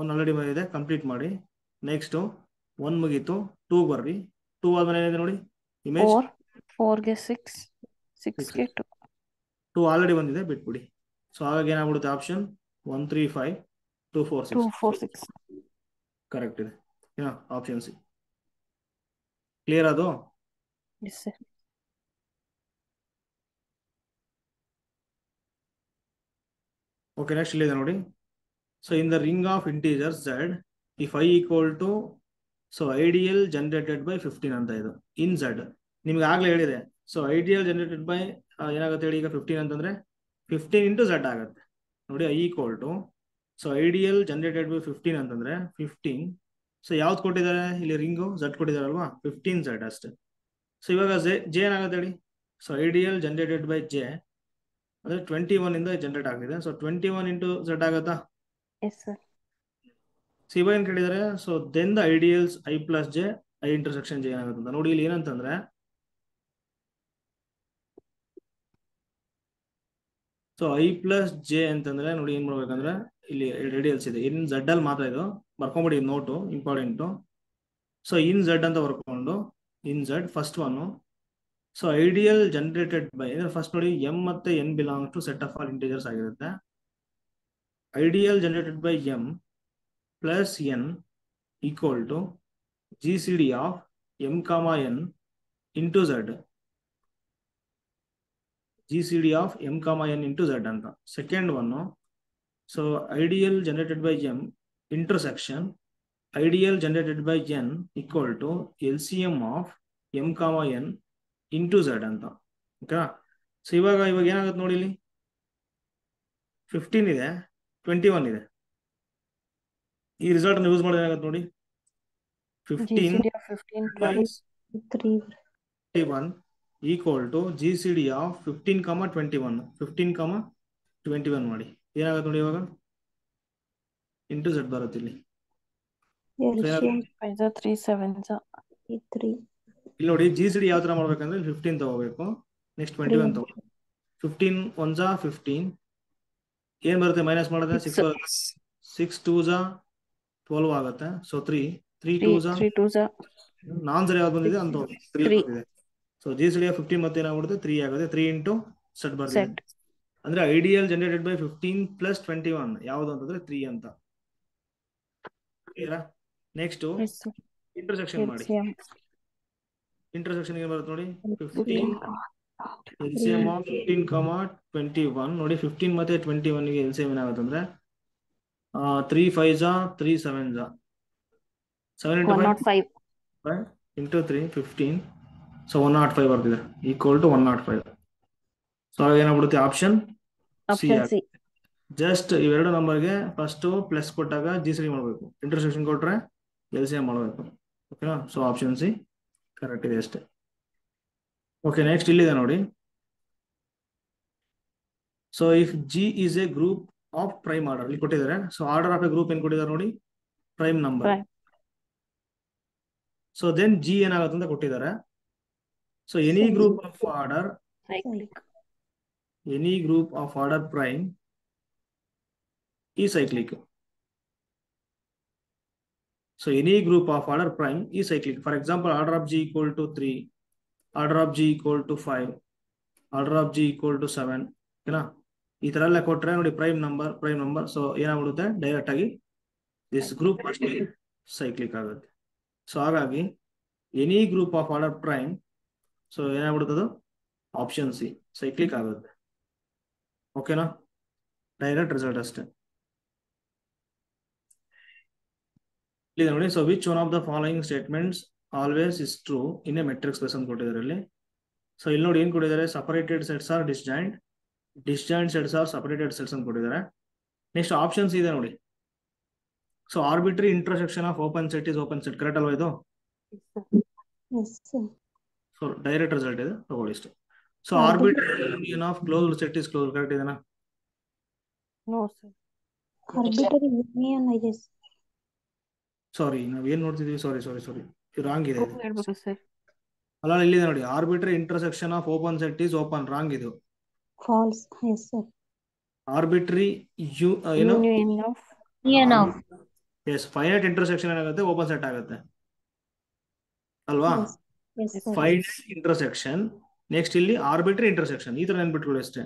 1 ಆಲ್ರೆಡಿ ಇದೆ, ಕಂಪ್ಲೀಟ್ ಮಾಡಿ. ನೆಕ್ಸ್ಟ್ 1 ಮುಗೀತು, 2 ಬರ್ರಿ. 2 ಆದ್ಮೇಲೆ ಏನಿದೆ ನೋಡಿ ಇಮೇಜ್ 4. 4 ಗೆ 6. 6 ಗೆ 2. 2 ಆಲ್ರೆಡಿ ಬಂದಿದೆ, ಬಿಟ್ಬಿಡಿ. ಸೊ ಹಾಗಾಗಿ ಏನಾಗ್ಬಿಡುತ್ತೆ ಆಪ್ಷನ್ 1 3 5 2 4 6. 2 4 6. ಕರೆಕ್ಟ್ ಇದೆ. Option C. ಕ್ಲಿಯರ್ ಅದು? Yes, sir. ಓಕೆ, ನೆಕ್ಸ್ಟ್ ಇಲ್ಲಿದೆ ನೋಡಿ. So in the ring of integers Z, if I equal to, so ideal generated by 15 ಅಂತ ಇದು ಇನ್ Z. ನಿಮ್ಗೆ ಆಗ್ಲೇ ಹೇಳಿದೆ. ಸೊ ಐಡಿಯಲ್ ಜನರೇಟೆಡ್ ಬೈ ಏನಾಗುತ್ತೆ ಹೇಳಿ, ಈಗ 15 ಅಂತಂದ್ರೆ 15 ಇಂಟು Z ಆಗುತ್ತೆ ನೋಡಿ. I equal to, so ideal generated by 15 ಅಂತಂದ್ರೆ 15. ಸೊ ಯಾವ್ದು ಕೊಟ್ಟಿದ್ದಾರೆ ಇಲ್ಲಿ, ರಿಂಗು Z ಕೊಟ್ಟಿದಾರಲ್ವಾ, 15 Z ಅಷ್ಟೇ. ಸೊ ಇವಾಗ ಜೆ ಏನಾಗುತ್ತೆ ಹೇಳಿ. So ideal generated by J ಅಂದ್ರೆ 21 ಇಂದ ಜನರೇಟ್ ಆಗಿದೆ. ಸೊ 21 ಇಂಟು Z ಆಗತ್ತಾ? Yes, sir. ಸೊ ಇವಾಗ ಏನ್ ಕೇಳಿದಾರೆ, so then the ideals I plus J I intersection J ಏನಾಗುತ್ತೆ ಅಂತ ನೋಡಿ. ಇಲ್ಲಿ ಏನಂತಂದ್ರೆ, ಸೊ ಐ ಪ್ಲಸ್ ಜೆ ಅಂತಂದ್ರೆ ನೋಡಿ ಏನ್ ಮಾಡ್ಬೇಕಂದ್ರೆ, ಇಲ್ಲಿ ರೇಡಿಯಲ್ಸ್ ಇದೆ, ಇನ್ Z ಅಲ್ಲಿ ಮಾತ್ರ ಇದು ಬರ್ಕೊಂಬಿಡಿ, note important. So in Z ಅಂತ ಬರ್ಕೊಂಡು, in Z first one. So ideal generated by ಅಂದ್ರೆ ಫಸ್ಟ್ ನೋಡಿ ಎಂ ಮತ್ತೆ N belong to set of all integers ಆಗಿರುತ್ತೆ. Ideal generated by M plus N equal to G C D of M comma N into Z, G C D of M comma N into Z ಅಂತ. Second one, so ideal generated by M intersection ideal generated by N equal to L C M of M comma N into Z ಅಂತ. ಓಕೆನಾ? So ಇವಾಗ ಏನಾಗುತ್ತೆ ನೋಡಿ, ಇಲ್ಲಿ 15 ಇದೆ, 21 ಇದೆ. ಈ ರಿಸಲ್ಟ್ ಯೂಸ್ ಮಾಡಿದ್ರೆ ಏನಾಗುತ್ತೆ ನೋಡಿ, 15 GCD of 15 plus 3 21 equal to GCD of 15, 21. 15, 21 ಮಾಡಿ ಏನಾಗುತ್ತೆ ನೋಡಿ, ಇವಾಗ ಇಂಟು ಝಡ್ ಬರುತ್ತೆ ಇಲ್ಲಿ. LCM 5 3 7 3 ಇಲ್ಲಿ ನೋಡಿ GCD ಯಾವ ತರ ಮಾಡ್ಬೇಕಂದ್ರೆ 15 ತಗೋಬೇಕು, ನೆಕ್ಸ್ಟ್ 21 ತಗೋ. 15 1 15 ಏನ್ ಬರುತ್ತೆ, ಮೈನಸ್ ಮಾಡಿದ್ರೆ 6 2 12 ಆಗುತ್ತೆ. ಸೊ 3 3 2 ನಾನ್ ಸರಿ ಯಾವ್ದು ಬಂದಿದೆ ಅಂತ 3 ಬಂದಿದೆ. ಸೊ GCD 15 ಮತ್ತೆ ಏನಾಗ್ಬಿಡುತ್ತೆ 3 ಆಗುತ್ತೆ. 3 ಇಂಟು ಝಡ್ ಬರ್ತಿದೆ. ಅಂದ್ರೆ ಐಡಿಯಲ್ ಜನರೇಟೆಡ್ ಬೈ 15 ಪ್ಲಸ್ 21 ಯಾವುದು ಅಂತಂದ್ರೆ 3 ಅಂತ. ನೆಕ್ಸ್ಟ್ ಇಂಟರ್ಸೆಕ್ಷನ್ ಮಾಡಿ. ಇಂಟರ್ಸೆಕ್ಷನ್ ಏನ್ ಬರುತ್ತೆ ನೋಡಿ, 15 LCM of 15, 21 ನೋಡಿ. 15 ಮತ್ತೆ 21 ಗೆ LCM ಏನಾಗುತ್ತೆ ಅಂದ್ರೆ 3 5 3 7 7 5 ಇಂಟು 3 15. ಸೊ 105 ಬರ್ತಿದೆ, ಈಕ್ವಲ್ ಟು 105. ಸೊ ಆಗ ಏನಾಗ್ಬಿಡುತ್ತೆ, ಆಪ್ಷನ್ ಸಿ. ಜಸ್ಟ್ ಇವೆರಡು ನಂಬರ್ಗೆ ಫಸ್ಟ್ ಪ್ಲಸ್ ಕೊಟ್ಟಾಗ GCD ಮಾಡಬೇಕು, ಇಂಟರ್ಸೆಕ್ಷನ್ ಕೊಟ್ರೆ LCM ಮಾಡಬೇಕು. ಓಕೆನಾ? ಸೊ ಆಪ್ಷನ್ ಸಿ ಕರೆಕ್ಟ್ ಇದೆ ಅಷ್ಟೇ. ಓಕೆ, ನೆಕ್ಸ್ಟ್ ಇಲ್ಲಿದೆ ನೋಡಿ. So if G is a group of prime order, ಇಲ್ಲಿ ಕೊಟ್ಟಿದ್ದಾರೆ. So order of a group ಏನ್ ಕೊಟ್ಟಿದ್ದಾರೆ ನೋಡಿ, prime number. So then G ಏನಾಗುತ್ತೆ ಅಂತ ಕೊಟ್ಟಿದ್ದಾರೆ. So any group of order prime is cyclic. So any group of order prime is cyclic. For example, order of G equal to 3, order of G equal to 5, order of G equal to 7. ಓಕೆನಾ? ಈ ತರ ಎಲ್ಲ ಕೊಟ್ರೆ ನೋಡಿ prime number. So ಏನಾಗ್ಬಿಡುತ್ತೆ, direct ಆಗಿ this group ಅಷ್ಟೇ cyclic ಆಗುತ್ತೆ. ಸೊ ಹಾಗಾಗಿ any group of order prime, so ಏನಾಗ್ಬಿಡುತ್ತದು, ಆಪ್ಷನ್ ಸಿ ಸೈಕ್ಲಿಕ್ ಆಗುತ್ತೆ. ಓಕೆನಾ? ಡೈರೆಕ್ಟ್ ರಿಸಲ್ಟ್ ಅಷ್ಟೇ. ಇಲ್ಲಿ ನೋಡಿ, so which one of the following statements always is true in a metric space ಅಂತ ಕೊಟ್ಟಿದ್ದಾರೆ ಇಲ್ಲಿ. ಸೊ ಇಲ್ಲಿ ನೋಡಿ ಏನ್ ಕೊಟ್ಟಿದ್ದಾರೆ, separated sets R disjoint sets or separated sets ಅಂತ ಕೊಟ್ಟಿದ್ದಾರೆ. ನೆಕ್ಸ್ಟ್ ಆಪ್ಷನ್ಸ್ ಇದೆ ನೋಡಿ. So ಆರ್ಬಿಟ್ರಿ intersection of open set is open set, correct ಅಲ್ವಾ ಇದು? ಸೊ ಡೈರೆಕ್ಟ್ ರಿಸಲ್ಟ್ ಇದೆ, ತಗೊಳ್ಳಿ ಇಷ್ಟು. So ಆರ್ಬಿಟ್ರಿ union of closed set is closed, correct ಇದೆನಾ? No sir. Arbitrary union ಇದೆ. ಸಾರಿ, ನಾವೇನ್ ನೋಡ್ತಿದೀವಿ, ಸಾರಿ ರಾಂಗ್ ಇದೆ. ಹೇಳ್ಬೇಕು ಸರ್. ಅಲ್ಲ, ಇಲ್ಲಿದೆ ನೋಡಿ, arbitrary intersection of open set is open, wrong ಇದು. False. Yes sir. Arbitrary Union of yes finite intersection ಏನಾಗುತ್ತೆ, ಓಪನ್ ಸೆಟ್ ಆಗುತ್ತೆ ಅಲ್ವಾ? Yes sir. Finite intersection, next ಇಲ್ಲಿ ಆರ್ಬಿಟ್ರಿ ಇಂಟರ್ಸೆಕ್ಷನ್, ಈ ತರ ನೆನ್ಬಿಟ್ಕೊಳ್ಳಿ ಅಷ್ಟೇ.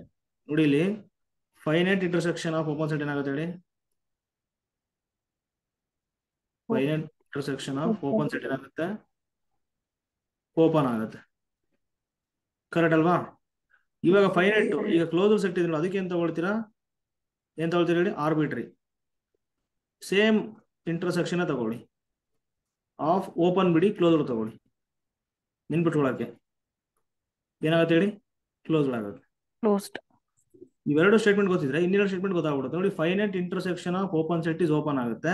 ನೋಡಿ ಇಲ್ಲಿ finite intersection of open set ಏನಾಗುತ್ತೆ ಹೇಳಿ, finite intersection of open set ಏನಾಗುತ್ತೆ, ಓಪನ್ ಆಗುತ್ತೆ. ಕರೆಕ್ಟ್ ಅಲ್ವಾ? ಇವಾಗ ಫೈನೈಟ್, ಈಗ ಕ್ಲೋಸ್ ಸೆಟ್ ಇದ್ರಲ್ಲ, ಅದಕ್ಕೆ ಏನ್ ತಗೊಳ್ತೀರಾ ಹೇಳಿ, ಆರ್ಬಿಟ್ರಿ. ಸೇಮ್ ಇಂಟರ್ಸೆಕ್ಷನ್ ತಗೊಳ್ಳಿ, ಆಫ್ ಓಪನ್ ಬಿಡಿ, ಕ್ಲೋಸ್ ತಗೊಳ್ಳಿ. ನೆನ್ಬಿಟ್ಕೊಳಕ್ಕೆ ಏನಾಗುತ್ತೆ ಹೇಳಿ, ಕ್ಲೋಸ್ ಆಗುತ್ತೆ. ಇವೆರಡು ಸ್ಟೇಟ್ಮೆಂಟ್ ಗೊತ್ತಿದ್ರೆ ಇನ್ನೆರಡು ಸ್ಟೇಟ್ಮೆಂಟ್ ಗೊತ್ತಾಗ್ಬಿಡುತ್ತೆ ನೋಡಿ. Finite intersection of open set is open ಆಗುತ್ತೆ.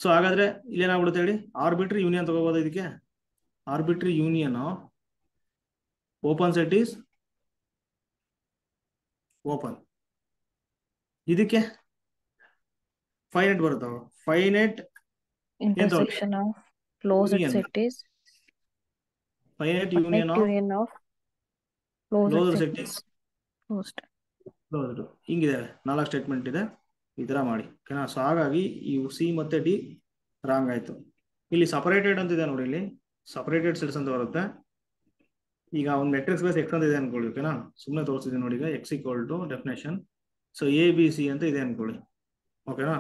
ಸೊ ಹಾಗಾದ್ರೆ ಇಲ್ಲಿ ಏನಾಗ್ಬಿಡುತ್ತೆ ಹೇಳಿ, ಆರ್ಬಿಟ್ರಿ ಯೂನಿಯನ್ ತಗೋಬಹುದು. ಇದಕ್ಕೆ arbitrary union of open set is open. ಇದಕ್ಕೆ ಫೈನೈಟ್ ಬರುತ್ತಾವ. Finite intersection of closed Union. set is finite finite union union of closed close set set is is closed. Closed. ಹಿಂಗಿದೆ, 4 statement ಇದೆ, ಈ ತರ ಮಾಡಿ. ಓಕೆನಾ? ಸೊ ಹಾಗಾಗಿ ಈ ಸಿ ಮತ್ತೆ ಡಿ ರಾಂಗ್ ಆಯ್ತು. ಇಲ್ಲಿ ಸಪರೇಟೆಡ್ ಅಂತ ಇದೆ ನೋಡಿ, ಇಲ್ಲಿ ಸಪರೇಟೆಡ್ ಸೆಟ್ಸ್ ಅಂತ ಬರುತ್ತೆ. ಈಗ ಒಂದು ಮೆಟ್ರಿಕ್ ಸ್ಪೇಸ್ ಎಕ್ಸ್ ಅಂತ ಇದೆ ಅನ್ಕೊಳ್ಳಿ. ಓಕೆನಾ? ಸುಮ್ಮನೆ ತೋರಿಸ್ತಿದ್ದೀನಿ ನೋಡಿ. ಈಗ X equal to definition, so ABC ಅಂತ ಇದೆ ಅನ್ಕೊಳ್ಳಿ. ಓಕೆನಾ?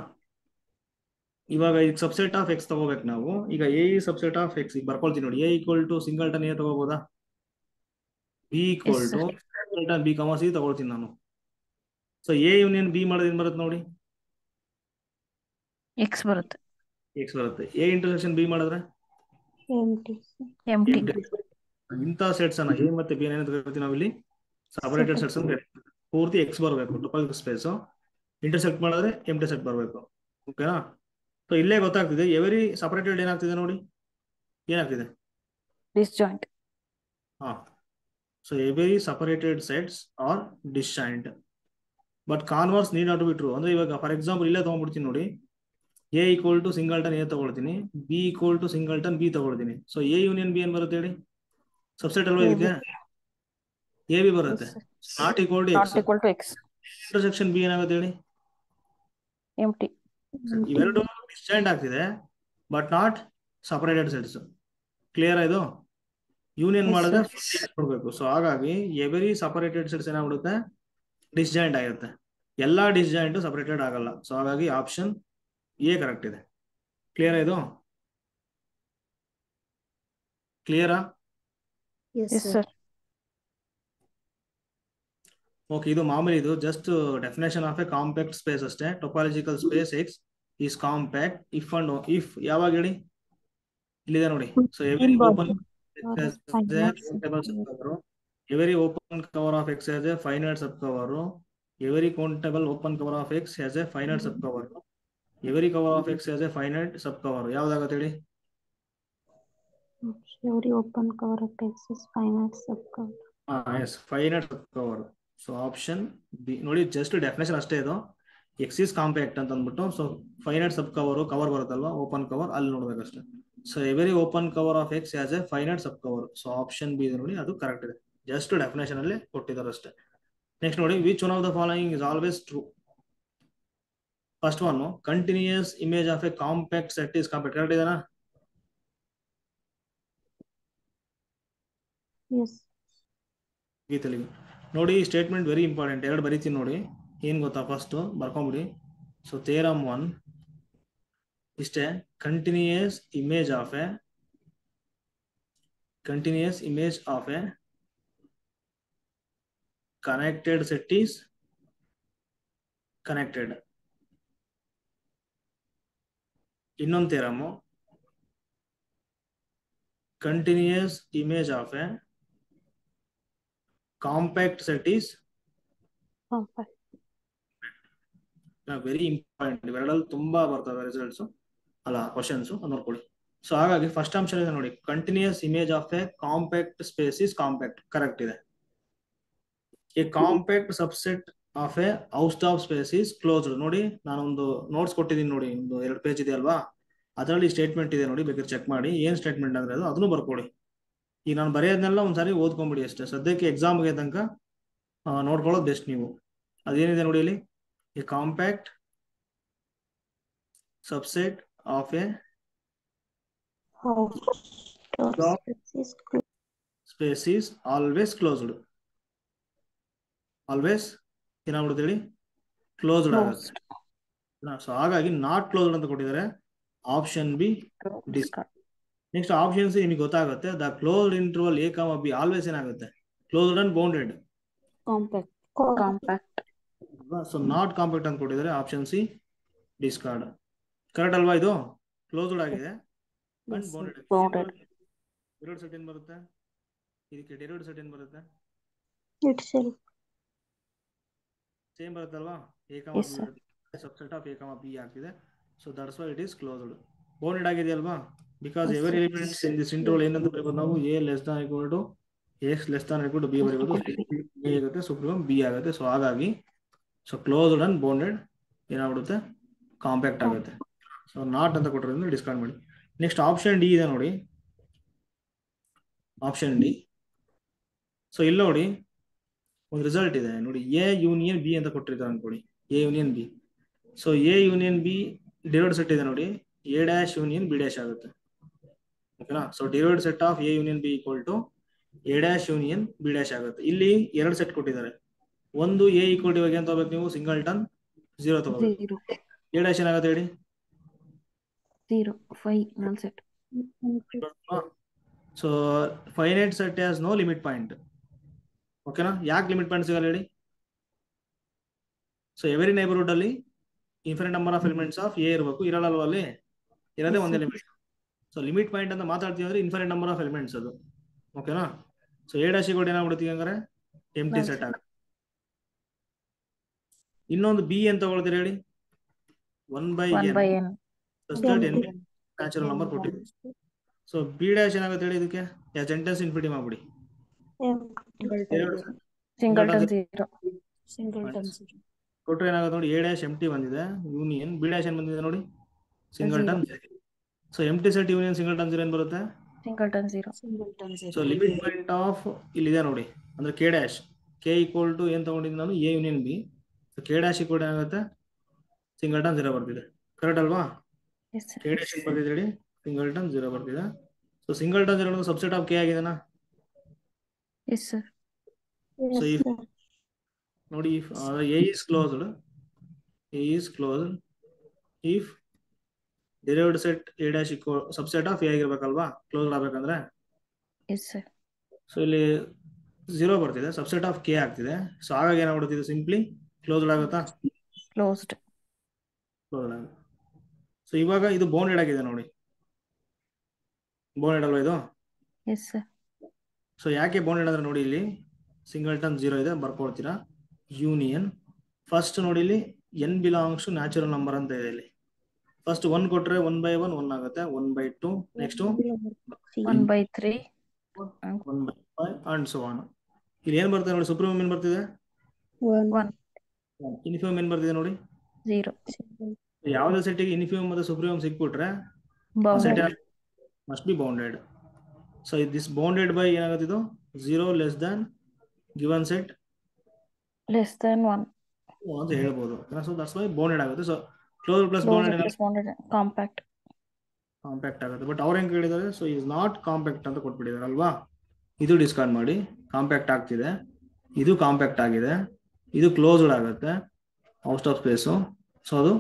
ಇವಾಗ ಈಗ ಸಬ್ಸೆಟ್ ಆಫ್ ಎಕ್ಸ್ ತಗೋಬೇಕು ನಾವು. ಈಗ ಎ ಸಬ್ಸೆಟ್ ಆಫ್ ಎಕ್ಸ್ ಈಗ ಬರ್ಕೊಳ್ತೀವಿ ನೋಡಿ. A equal to singleton A ತಗೋಬೋದಾ? B equal to singleton B comma C ತಗೊಳ್ತೀನಿ ನಾನು. ಸೊ ಎ ಯೂನಿಯನ್ ಬಿ ಮಾಡೋದು ಏನ್ ಬರುತ್ತೆ ನೋಡಿ, ಎಕ್ಸ್ ಬರುತ್ತೆ. ಎಕ್ಸ್ ಬರುತ್ತೆ. ಎ ಇಂಟರ್ಸೆಕ್ಷನ್ ಬಿ ಮಾಡಿದ್ರೆ ಎಂಟಿ ಎಂಟಿ. ಇಂಥ ಸೆಟ್ಸ್ ಅನ್ನ ಎ ಮತ್ತೆ ಬಿ ಏನಂತ ಕರಿತೀವಿ ನಾವಿಲ್ಲಿ, ಸಪರೇಟೆಡ್ ಸೆಟ್ಸ್ ಅಂತ ಕರಿತೀವಿ. ಪೂರ್ತಿ ಎಕ್ಸ್ ಬರಬೇಕು ಟೋಪಲ್ ಸ್ಪೇಸ್, ಇಂಟರ್ಸೆಕ್ಟ್ ಮಾಡಿದ್ರೆ ಎಂಟಿ ಸೆಟ್ ಬರಬೇಕು. ಓಕೆನಾ? ಸೊ ಇಲ್ಲೇ ಗೊತ್ತಾಗ್ತಿದೆ ಎವರಿ ಸಪರೇಟೆಡ್ ಏನಾಗ್ತಿದೆ ನೋಡಿ, ಏನಾಗ್ತಿದೆ ಡಿಸ್ಜಾಯಿಂಟ್. ಹಾ. So every separated sets R disjoint, but converse need not to be true. ಅಂದ್ರೆ ಇವಾಗ ಫಾರ್ ಎಕ್ಸಾಂಪಲ್ ಇಲ್ಲೇ ತಗೊಂಡ್ಬಿಡ್ತೀನಿ ನೋಡಿ, A equal to singleton A ತಗೊಳ್ತೀನಿ, B equal to singleton B ತಗೊಳ್ತೀನಿ. ಸೊ ಎ ಯೂನಿಯನ್ ಬಿ ಏನ್ ಬರುತ್ತೆ ಹೇಳಿ, ಸಬ್ಸೆಟ್ ಅಲ್ವಾ ಇದಕ್ಕೆ, ಎ ಬಿ ಬರುತ್ತೆ. Not equal to X, X. Intersection B ಏನಾಗುತ್ತೆ ಹೇಳಿ, ಎಂಟಿ. ಇವೆರಡು ಡಿಸ್ಜಾಯಿಂಟ್ ಆಗ್ತಿದೆ but not separated sets. Clear ಇದು? ಯೂನಿಯನ್ ಮಾಡಿದ್ರೆ ಕೊಡ್ಬೇಕು. ಸೊ ಹಾಗಾಗಿ ಎವರಿ ಸಪರೇಟೆಡ್ ಸೆಟ್ಸ್ ಏನಾಗ್ಬಿಡುತ್ತೆ, ಡಿಸ್ಜಾಯಿಂಟ್ ಆಗಿರುತ್ತೆ. ಎಲ್ಲಾ ಡಿಸ್ಜಾಯಿಂಟ್ ಸಪರೇಟೆಡ್ ಆಗಲ್ಲ. ಸೊ ಹಾಗಾಗಿ ಆಪ್ಷನ್ ಎ ಕರೆಕ್ಟ್ ಇದೆ. ಕ್ಲಿಯರ್ ಇದು? ಕ್ಲಿಯರಾ? Yes sir. ಓಕೆ, ಇದು ಮಾಮೂಲಿ, ಇದು just definition of a compact space ಅಷ್ಟೇ. Topological space X is compact if and if ಯಾವಾಗ ಹೇಳಿ, ಇಲ್ಲಿದೆ ನೋಡಿ. So every open every open cover of X has a finite subcover. Every countable open cover of X has a finite subcover. Every cover of X has a finite subcover. ಯಾವ್ದಾಗತ್ತೆ ಹೇಳಿ? Every open cover of X is finite subcover. Yes, finite subcover. So option B ನೋಡಿ, just definition ಅಷ್ಟೇ ಇದು. X is compact ಅಂತ ಅಂದ್ಬಿಟ್ಟು, so finite sub cover ಬರುತ್ತಲ್ವಾ, open cover, ಅಲ್ಲಿ ನೋಡ್ಬೇಕಷ್ಟೇ. So every open cover of X has a finite sub cover. So option B ಇದೆ ನೋಡಿ, ಅದು ಕರೆಕ್ಟ್ ಇದೆ. ಜಸ್ಟ್ ಡೆಫಿನೇಷನ್ ಅಲ್ಲಿ ಕೊಟ್ಟಿದ್ದಾರೆ ಅಷ್ಟೇ. ನೆಕ್ಸ್ಟ್ ನೋಡಿ, which one of the following is always true? First one, continuous image of a compact set is compact. Correct ಇದೆನಾ? Yes. ಗೀತಲಿ ನೋಡಿ, ಸ್ಟೇಟ್ಮೆಂಟ್ ವೆರಿ ಇಂಪಾರ್ಟೆಂಟ್. ಎರಡು ಬರೀತೀನಿ ನೋಡಿ, ಏನ್ ಗೊತ್ತಾ, ಫಸ್ಟ್ ಬರ್ಕೊಂಬಿಡಿ. ಸೊ ಥಿಯರಮ್ 1 ಇಷ್ಟೇ, continuous image of a connected set is connected. ಇನ್ನೊಂದು theorem, continuous image of a compact set is Compact. Very important. ಇವೆರಡಲ್ಲಿ ತುಂಬಾ ಬರ್ತವೆ ರಿಸಲ್ಟ್ಸ್, ಅಲ್ಲ ಕ್ವಶನ್ಸ್, ನೋಡ್ಕೊಳ್ಳಿ. ಸೊ ಹಾಗಾಗಿ ಫಸ್ಟ್ ಆಪ್ಷನ್ ಇದೆ ನೋಡಿ, continuous image of a compact space is compact. Correct ಇದೆ. A compact subset of a out of space is closed. ನೋಡಿ, ನಾನೊಂದು ನೋಟ್ಸ್ ಕೊಟ್ಟಿದ್ದೀನಿ ನೋಡಿ, ಒಂದು 2 ಪೇಜ್ ಇದೆ ಅಲ್ವಾ, ಅದರಲ್ಲಿ ಸ್ಟೇಟ್ಮೆಂಟ್ ಇದೆ ನೋಡಿ, ಬೇಕಾದ್ರೆ ಚೆಕ್ ಮಾಡಿ ಏನ್ ಸ್ಟೇಟ್ಮೆಂಟ್ ಅಂದ್ರೆ ಅದನ್ನು ಬರ್ಕೊಳ್ಳಿ. ಈಗ ನಾನು ಬರೆಯೋದನ್ನೆಲ್ಲ ಒಂದ್ಸಾರಿ ಓದ್ಕೊಂಬಿಡಿ ಅಷ್ಟೇ. ಸದ್ಯಕ್ಕೆ ಎಕ್ಸಾಮ್ಗೆ ತನಕ ನೋಡ್ಕೊಳ್ಳೋದು ಬೆಸ್ಟ್ ನೀವು. ಅದೇನಿದೆ ನೋಡಿ ಇಲ್ಲಿ, a compact subset of a space is always closed. Always ಏನಾಗ್ಬಿಡುತ್ತೆ ಹೇಳಿ, ಕ್ಲೋಸ್ಡ್ ಆಗುತ್ತೆ. ಸೊ ಹಾಗಾಗಿ ನಾಟ್ ಕ್ಲೋಸ್ಡ್ ಅಂತ ಕೊಟ್ಟಿದ್ದಾರೆ. Option B discard. Next option C ನಿಮಗೆ ಗೊತ್ತಾಗುತ್ತೆ. The closed interval A comma B always ಏನಾಗುತ್ತೆ, closed and bounded. Compact. So not compact ಅಂತ ಕೊಟ್ಟಿದ್ದಾರೆ. Option C discard. ಕರೆಕ್ಟ್ ಅಲ್ವಾ? ಇದು ಕ್ಲೋಸ್ಡ್ ಆಗಿದೆ ಅಂಡ್ ಬೌಂಡೆಡ್. ಡೆರಿವೇಟಿವ್ ಸೆಟ್ ಏನ್ ಬರುತ್ತೆ ಇದಕ್ಕೆ? ಡೆರಿವೇಟಿವ್ ಸೆಟ್ ಏನ್ ಬರುತ್ತೆ? Itself. ಸೇಮ್ ಬರುತ್ತಲ್ವಾ, A comma B subset of A comma B ಆಗ್ತಿದೆ. So that's why it is closed. Bounded ಆಗಿದೆಯಲ್ವಾ, because every elements in this interval ಏನಂತ ಬರೀಬಹುದು ನಾವು, A less than equal to X less than equal to B ಬರೀಬಹುದು. A ಆಗುತ್ತೆ, supreme B ಆಗುತ್ತೆ. So ಹಾಗಾಗಿ so closed and bounded ಏನಾಗ್ಬಿಡುತ್ತೆ, compact ಆಗುತ್ತೆ. ಸೊ ನಾಟ್ ಅಂತ ಕೊಟ್ಟಿರೋದ್ರಿಂದ ಡಿಸ್ಕಾರ್ಡ್ ಮಾಡಿ. ನೆಕ್ಸ್ಟ್ ಆಪ್ಷನ್ ಡಿ ಇದೆ ನೋಡಿ, ಆಪ್ಷನ್ ಡಿ. ಸೊ ಇಲ್ಲಿ ನೋಡಿ ಒಂದು ರಿಸಲ್ಟ್ ಇದೆ ನೋಡಿ, ಎ ಯೂನಿಯನ್ ಬಿ ಅಂತ ಕೊಟ್ಟಿರ್ತಾರೆ ಅನ್ಕೊಳ್ಳಿ, A union B. So A union B derived set ಇದೆ ನೋಡಿ, A dash union B dash ಆಗುತ್ತೆ. ಓಕೆನಾ? So derived set of A union B equal to A dash union B dash ಆಗುತ್ತೆ. ಇಲ್ಲಿ 2 set ಕೊಟ್ಟಿದ್ದಾರೆ. ಒಂದು ಎ ಈಕ್ವಲ್ ಟು ಇವಾಗ ಏನ್ ತಗೋಬೇಕು ನೀವು, ಸಿಂಗಲ್ಟನ್ 0 ತಗೋಬೇಕು. ಎ ಡ್ಯಾಶ್ ಏನಾಗುತ್ತೆ ಹೇಳಿ? 0 5 null set. So finite set has no limit point. ಓಕೆನಾ? ಯಾಕೆ ಲಿಮಿಟ್ ಪಾಯಿಂಟ್ ಸಿಗಲ್ಲ ಹೇಳಿ? ಸೊ ಎವರಿ ನೈಬರ್ಹುಡ್ ಅಲ್ಲಿ infinite number of elements of A ಇರಬೇಕು, ಇರಲ್ಲ ಅಲ್ಲಿ ಇರೋದೇ Yes, ಒಂದೇ sir. Limit. So limit point ಅಂತ ಮಾತಾಡ್ತೀವಿ ಅಂದ್ರೆ ಇನ್ಫಿನಿಟ್ ನಂಬರ್ ಆಫ್ ಎಲಿಮೆಂಟ್ಸ್ ಅದು. ಓಕೆನಾ? ಸೊ ಎ ಡ್ಯಾಶ್ ಕೂಡ ಏನಾಗ್ಬಿಡ್ತೀವಿ ಹಂಗಾರೆ ಎಂಟಿ None, ಸೆಟ್ sir. ಆಗುತ್ತೆ. ಇನ್ನೊಂದು ಬಿ ಅಂತ ತಗೊಳ್ತೀರಿ ಹೇಳಿ? 1 1/n by n. Substrate Empty. N natural number ಕೊಟ್ಟಿದ್ದೀವಿ. ಸೊ ಬಿ ಡ್ಯಾಶ್ ಏನಾಗುತ್ತೆ ಹೇಳಿ ಇದಕ್ಕೆ? ಸೆಂಟೆನ್ಸ್ ಇನ್ಫಿನಿಟಿ ಮಾಡ್ಬಿಡಿ. Singleton 0. Singleton 0. ಕೊಟ್ಟರೆ ಏನಾಗುತ್ತೆ ನೋಡಿ, ಎ ಡ್ಯಾಶ್ ಎಂಟಿ ಬಂದಿದೆ ಯೂನಿಯನ್, ಬಿ ಡ್ಯಾಶ್ ಏನ್ ಬಂದಿದೆ ನೋಡಿ singleton. So empty set union singleton 0 ಏನ್ ಬರುತ್ತೆ? Singleton 0. Singleton so 0. Limit point of ಇಲ್ಲಿದೆ ನೋಡಿ, ಅಂದ್ರೆ K dash, K equal to ಏನ್ ತಗೊಂಡಿದ್ದು ನಾನು A union B. So K dash equal ಏನಾಗುತ್ತೆ? ಸಿಂಗಲ್ಟನ್ 0 ಬರ್ತಿದೆ. ಕರೆಕ್ಟ್ ಅಲ್ವಾ? Yes, sir. ಕೆ ಡ್ಯಾಶ್ ಏನ್ ಬರ್ತಿದೆ ಹೇಳಿ? ಸಿಂಗಲ್ಟನ್ 0 ಬರ್ತಿದೆ. So singleton 0 subset of K ಆಗಿದೆನಾ? Yes, sir. So Yes, if sir. ನೋಡಿ, if A is closed, A is closed if derived set A dash equal subset of A ಆಗಿರ್ಬೇಕಲ್ವಾ closed ಆಗ್ಬೇಕಂದ್ರೆ? Yes, sir. So ಇಲ್ಲಿ 0 ಬರ್ತಿದೆ, subset of K ಆಗ್ತಿದೆ. So ಹಾಗಾಗಿ ಏನಾಗ್ಬಿಡುತ್ತೆ, simply closed ಆಗುತ್ತಾ? Closed. Closed ಆಗುತ್ತೆ. ಸೊ ಇವಾಗ ಇದು ಬೌಂಡೆಡ್ ಆಗಿದೆ ನೋಡಿ, ಬೌಂಡೆಡ್ ಅಲ್ವಾ ಇದು? Yes, sir. ಸೊ ಯಾಕೆ ಬೌಂಡೆಡ್ ಅಂದ್ರೆ ನೋಡಿ, ಇಲ್ಲಿ ಸಿಂಗಲ್ಟನ್ 0 ಇದೆ, ಬರ್ಕೊಳ್ತೀರಾ. ಯೂನಿಯನ್ ಫಸ್ಟ್ ನೋಡಿ, ಇಲ್ಲಿ N belongs to natural number ಅಂತ ಇದೆ. ಇಲ್ಲಿ ಫಸ್ಟ್ 1 ಕೊಟ್ರೆ 1/1 1 ಆಗುತ್ತೆ, 1/2 next 1 by 3. 1/5 and so on. ಇಲ್ಲಿ ಏನ್ ಬರ್ತದೆ ನೋಡಿ, ಸುಪ್ರೀಂ ಏನ್ ಬರ್ತಿದೆ? 1. ಇನ್ಫಿಮಮ್ ಏನ್ ಬರ್ತಿದೆ ನೋಡಿ? 0. ಯಾವುದೇ ಸೆಟ್ಟಿಗೆ ಇನ್ಫಿಮಮ್ ಮತ್ತು ಸುಪ್ರೀಂ ಸಿಕ್ಬಿಟ್ರೆ Bounded. Set must be bounded. So this bounded by ಏನಾಗುತ್ತೆ, ಇದು 0 less than given set Less than 1. ಅಂತ ಹೇಳ್ಬೋದು. ಸೊ ದಟ್ಸ್ ವೈ ಬೌಂಡೆಡ್ ಆಗುತ್ತೆ. So close plus Closed bounded plus bounded. Compact. Compact ಆಗುತ್ತೆ. ಬಟ್ ಅವ್ರು ಹೆಂಗ್ ಹೇಳಿದ್ದಾರೆ? ಸೊ ಇಸ್ ನಾಟ್ ಕಾಂಪ್ಯಾಕ್ಟ್ ಅಂತ ಕೊಟ್ಬಿಟ್ಟಿದ್ದಾರೆ ಅಲ್ವಾ? ಇದು ಡಿಸ್ಕಾರ್ಡ್ ಮಾಡಿ, ಕಾಂಪ್ಯಾಕ್ಟ್ ಆಗ್ತಿದೆ, ಇದು ಕಾಂಪ್ಯಾಕ್ಟ್ ಆಗಿದೆ, ಇದು ಕ್ಲೋಸ್ಡ್ ಆಗುತ್ತೆ ಔಟ್ ಆಫ್ ಸ್ಪೇಸು. ಸೊ ಅದು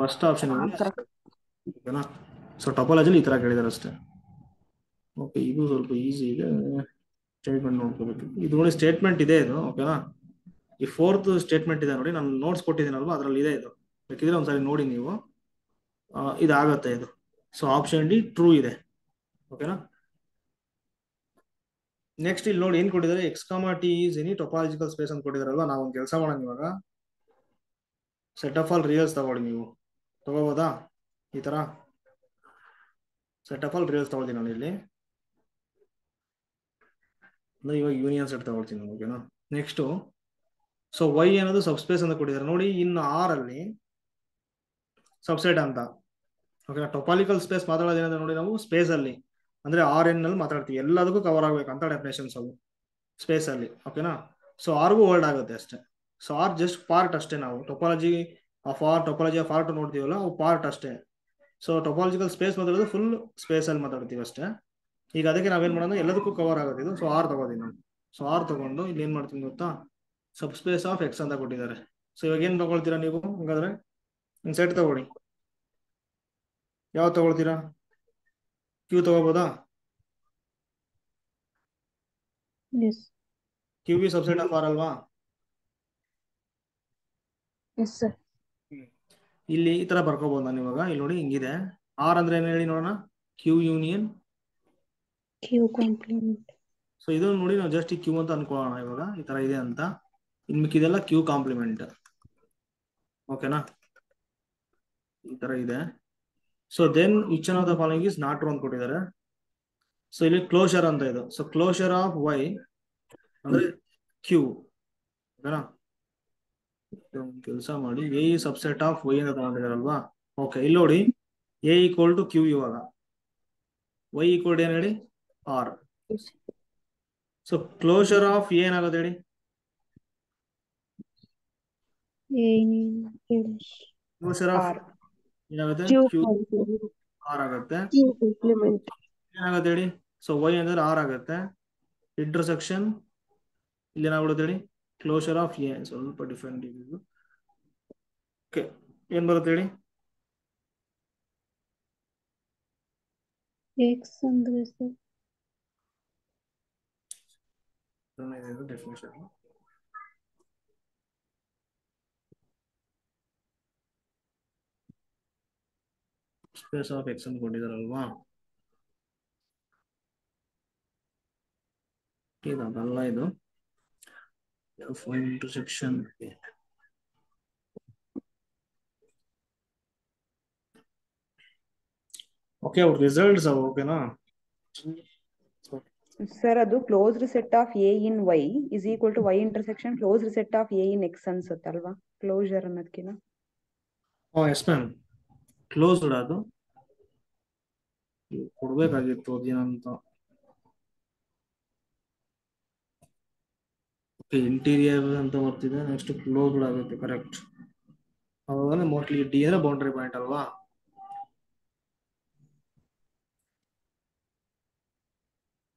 ಫಸ್ಟ್ ಆಪ್ಷನ್. ಓಕೆನಾ? ಸೊ ಟೋಪಾಲಜಿಲಿ ಈ ತರ ಕೇಳಿದಾರೆ ಅಷ್ಟೇ. ಓಕೆ, ಇದು ಸ್ವಲ್ಪ ಈಸಿ ಇದೆ. ಸ್ಟೇಟ್ಮೆಂಟ್ ನೋಡ್ಕೋಬೇಕು. ಇದು ನೋಡಿ ಸ್ಟೇಟ್ಮೆಂಟ್ ಇದೆ ಇದು. ಓಕೆನಾ? ಈ 4th ಸ್ಟೇಟ್ಮೆಂಟ್ ಇದೆ ನೋಡಿ, ನಾನು ನೋಟ್ಸ್ ಕೊಟ್ಟಿದ್ದೀನಲ್ವಾ ಅದರಲ್ಲಿ ಇದೆ ಇದು, ಬೇಕಿದ್ರೆ ಒಂದ್ಸರಿ ನೋಡಿ ನೀವು. ಇದಾಗತ್ತೆ ಇದು. ಸೊ ಆಪ್ಷನ್ ಡಿ ಟ್ರೂ ಇದೆ. ಓಕೆನಾ? ನೆಕ್ಸ್ಟ್ ಇಲ್ಲಿ ನೋಡಿ ಏನ್ ಕೊಟ್ಟಿದ್ದಾರೆ, x comma t is any topological space ಅಂತ ಕೊಟ್ಟಿದಾರಲ್ವಾ. ನಾವು ಒಂದು ಕೆಲಸ ಮಾಡೋಣ ಇವಾಗ, ಸೆಟ್ ಆಫ್ ಆಲ್ ರಿಯಲ್ಸ್ ತಗೊಳ್ಳಿ. ನೀವು ತಗೋಬೋದಾ? ಈ ತರ ಸೆಟ್ ಆಫ್ ಆಲ್ ರಿಯಲ್ಸ್ ತಗೊಳ್ತೀನಿ ನಾನು ಇಲ್ಲಿ. ಅಂದ್ರೆ ಇವಾಗ ಯೂನಿಯನ್ ಸೆಟ್ ತಗೊಳ್ತೀನಿ. ಓಕೆನಾ? ನೆಕ್ಸ್ಟ್ ಸೊ ವೈ ಅನ್ನೋದು ಸಬ್ಸ್ಪೇಸ್ ಅಂತ ಕೊಟ್ಟಿದ್ದಾರೆ ನೋಡಿ. ಇನ್ನು ಆರ್ ಅಲ್ಲಿ ಸಬ್ಸೆಟ್ ಅಂತ. ಓಕೆನಾ? ಟೊಪಾಲಿಕಲ್ ಸ್ಪೇಸ್ ಮಾತಾಡೋದೇನಂದ್ರೆ ನೋಡಿ, ನಾವು ಸ್ಪೇಸ್ ಅಲ್ಲಿ ಅಂದ್ರೆ RN ಅಲ್ಲಿ ಮಾತಾಡ್ತೀವಿ, ಎಲ್ಲದಕ್ಕೂ ಕವರ್ ಆಗ್ಬೇಕಂತ ಡೆಫಿನೇಷನ್ಸ್ ಅವು ಸ್ಪೇಸ್ ಅಲ್ಲಿ. ಓಕೆನಾ? ಸೊ ಆರ್ಗೂ ವರ್ಲ್ಡ್ ಆಗುತ್ತೆ ಅಷ್ಟೇ. ಸೊ ಆರ್ ಜಸ್ಟ್ ಪಾರ್ಟ್ ಅಷ್ಟೇ. ನಾವು ಟೊಪಾಲಜಿ ಆಫ್ ಆರ್ ನೋಡ್ತೀವಲ್ಲ, ಅವು ಪಾರ್ಟ್ ಅಷ್ಟೇ. ಸೊ ಟೊಪಾಲಜಿಕಲ್ ಸ್ಪೇಸ್ ಮಾತಾಡೋದು ಫುಲ್ ಸ್ಪೇಸ್ ಅಲ್ಲಿ ಮಾತಾಡ್ತೀವಿ ಅಷ್ಟೇ. ಈಗ ಅದಕ್ಕೆ ನಾವೇನ್ ಮಾಡೋಣ, ಎಲ್ಲದಕ್ಕೂ ಕವರ್ ಆಗುತ್ತೆ ಇದು. ಸೊ ಆರ್ ತಗೋತೀನಿ ನಾನು. ಸೊ ಆರ್ ತಗೊಂಡು ಇಲ್ಲಿ ಏನ್ ಮಾಡ್ತೀನಿ ಗೊತ್ತಾ, ಸಬ್ ಸ್ಪೇಸ್ ಆಫ್ ಎಕ್ಸ್ ಅಂತ ಕೊಟ್ಟಿದ್ದಾರೆ. ಸೊ ಇವಾಗ ಏನ್ ತಗೊಳ್ತೀರಾ ನೀವು? ಹಂಗಾದ್ರೆ ಸೆಟ್ ತಗೊಳ್ಳಿ. ಯಾವ್ದು ತಗೊಳ್ತೀರಾ? ಕ್ಯೂ ತಗೋಬೋದಾ? Yes. Q be subset of R ಅಲ್ವಾ? Yes, sir. ಇಲ್ಲಿ ಈ ತರ ಬರ್ಕೋಬಹುದು ನಾನು ಇವಾಗ. ಇಲ್ಲಿ ನೋಡಿ ಹಿಂಗಿದೆ. ಆರ್ ಅಂದ್ರೆ ಏನ್ ಹೇಳಿ ನೋಡೋಣ? Q union Q complement. So ಇದನ್ನು ನೋಡಿ ನಾವು ಜಸ್ಟ್ ಈ ಕ್ಯೂ ಅಂತ ಅನ್ಕೊಳ್ಳೋಣ ಇವಾಗ, ಈ ತರ ಇದೆ ಅಂತ. ಇನ್ ಮಿಕ್ಕಿದೆಲ್ಲ ಕ್ಯೂ ಕಾಂಪ್ಲಿಮೆಂಟ್. ಓಕೆನಾ? ಈ ತರ ಇದೆ. So then which one of the following is not true ಅಂತ ಕೊಟ್ಟಿದ್ದಾರೆ. ಸೊ ಇಲ್ಲಿ ಕ್ಲೋಷರ್ ಅಂತ ಇದು. ಸೊ ಕ್ಲೋಷರ್ ಆಫ್ ವೈ ಅಂದ್ರೆ ಕ್ಯೂ. ಓಕೆನಾ? ಕೆಲಸ ಮಾಡಿ, ಎ ಸಬ್ಸೆಟ್ ಆಫ್ ವೈ ಅಂತ ತಗೊಂಡಿದಾರಲ್ವಾ. ಓಕೆ, ಇಲ್ಲಿ ನೋಡಿ ಎ ಈಕ್ವಲ್ ಟು ಕ್ಯೂ, ಇವಾಗ ವೈ ಈಕ್ವಲ್ ಟು ಏನ್ ಹೇಳಿ? ಆರ್. ಸೊ ಕ್ಲೋಷರ್ ಆಫ್ ಏನಾಗುತ್ತೆ ಹೇಳಿ? ಕ್ಲೋಷರ್ ಆಫ್ ಏನಾಗುತ್ತೆ? ಕ್ಯೂ ಆರ್ ಆಗುತ್ತೆ. ಏನಾಗುತ್ತೆ ಹೇಳಿ? ಸೊ ವೈ ಅಂದ್ರೆ ಆರ್ ಆಗುತ್ತೆ. ಇಂಟರ್ಸೆಕ್ಷನ್ ಇಲ್ಲಿ ಏನಾಗ್ಬಿಡುತ್ತೆ ಹೇಳಿ? Closure of A. ಸ್ವಲ್ಪ ಡಿಫ್ರೆಂಟ್ ಇದು. ಓಕೆ, ಏನ್ ಬರುತ್ತೆ ಹೇಳಿ? X ಅಂದ್ರೆ sir definition. Space of X ಅಂತ ಕೊಟ್ಟಿದಾರಲ್ವಾ, ಇದಲ್ಲ ಇದು ಇಂಟರ್ಸೆಕ್ಷನ್. ಓಕೆ, ಅವ್ರ ರಿಸಲ್ಟ್ಸ್ ಅವು ಓಕೆನಾ. ಸರ್ ಅದು closed set of A in Y is equal to Y intersection closed set of A in X ಅನ್ಸುತ್ತಲ್ವಾ, ಕ್ಲೋಸರ್ ಅನ್ನೋದಕ್ಕಿಂತ. ಎಸ್ ಮ್ಯಾಮ್, ಕ್ಲೋಸ್ಡ್ ಅದು ಕೊಡ್ಬೇಕಾಗಿತ್ತು ಅದೇನಂತ. ಇಂಟೀರಿಯರ್ ಅಂತ ಬರ್ತಿದೆ, ನೆಕ್ಸ್ಟ್ ಕ್ಲೋಸ್ಡ್ ಆಗುತ್ತೆ. ಕರೆಕ್ಟ್. ಅವಾಗ ಮೋಸ್ಟ್ಲಿ ಡಿ ಅಂದ್ರೆ ಬೌಂಡ್ರಿ ಪಾಯಿಂಟ್ ಅಲ್ವಾ.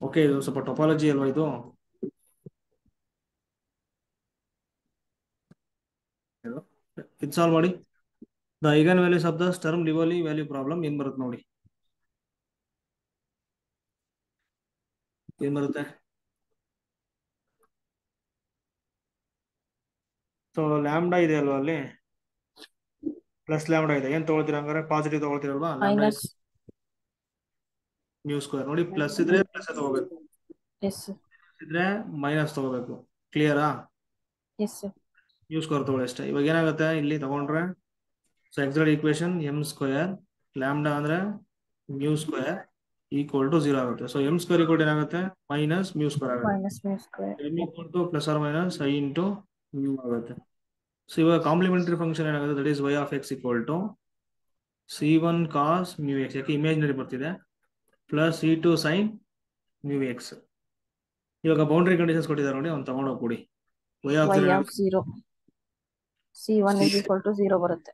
ಓಕೆ, ಇದು ಸ್ವಲ್ಪ ಟೊಪಾಲಜಿ ಅಲ್ವಾ ಇದು. ಇದು ಸಾಲ್ವ್ ಮಾಡಿ. The eigen values of the Sturm Liouville value problem ಏನ್ ಬರುತ್ತೆ ನೋಡಿ. ಏನ್ ಬರುತ್ತೆ? ಸೊ ಲ್ಯಾಂಬ್ಡಾ ಇದೆ ಅಲ್ವಾ ಅಲ್ಲಿ, ಪ್ಲಸ್ ಲ್ಯಾಂಬ್ಡಾ ಇದೆ. ಏನ್ ತಗೊಳ್ತೀರಾ ಹಂಗಾರೆ? ಪಾಸಿಟಿವ್ ತಗೊಳ್ತೀರಲ್ವಾ. Lambda minus. ಮ್ಯೂ ಸ್ಕ್ವೇರ್ ನೋಡಿ, ಪ್ಲಸ್ ಇದ್ರೆ ಪ್ಲಸ್ ತಗೋಬೇಕು, ಎಸ್ ಸರ್. ಇದ್ರೆ ಮೈನಸ್ ತಗೋಬೇಕು. ಕ್ಲಿಯರಾ? Yes sir. ಮ್ಯೂ ಸ್ಕ್ವೇರ್ ತಗೊಳ್ಳಿ ಅಷ್ಟೇ. ಇವಾಗ ಏನಾಗುತ್ತೆ ಇಲ್ಲಿ ತಗೊಂಡ್ರೆ, so exact equation M square lambda ಅಂದ್ರೆ ಮ್ಯೂ ಸ್ಕ್ವೇರ್ ಈಕ್ವಲ್ ಟು 0 ಆಗುತ್ತೆ. ಸೊ ಎಮ್ ಸ್ಕ್ವೇರ್ ಈಕ್ವಲ್ ಏನಾಗುತ್ತೆ? ಮೈನಸ್ ಮ್ಯೂ ಸ್ಕ್ವೇರ್ ಆಗುತ್ತೆ. Minus mu square. M equal to plus or minus I into mu ಆಗುತ್ತೆ. ಸೊ ಇವಾಗ ಕಾಂಪ್ಲಿಮೆಂಟರಿ ಫಂಕ್ಷನ್ ಏನಾಗುತ್ತೆ? That is Y of X equal to C1 cos mu X, ಯಾಕೆ imaginary ಬರ್ತಿದೆ, plus C2 sine mu X. ಇವಾಗ boundary conditions ಕೊಟ್ಟಿದ್ದಾರೆ ನೋಡಿ, ಅವ್ನು ತಗೊಂಡೋಗಿ ಕೊಡಿ. Y of 0 C1 is equal to 0 ಬರುತ್ತೆ.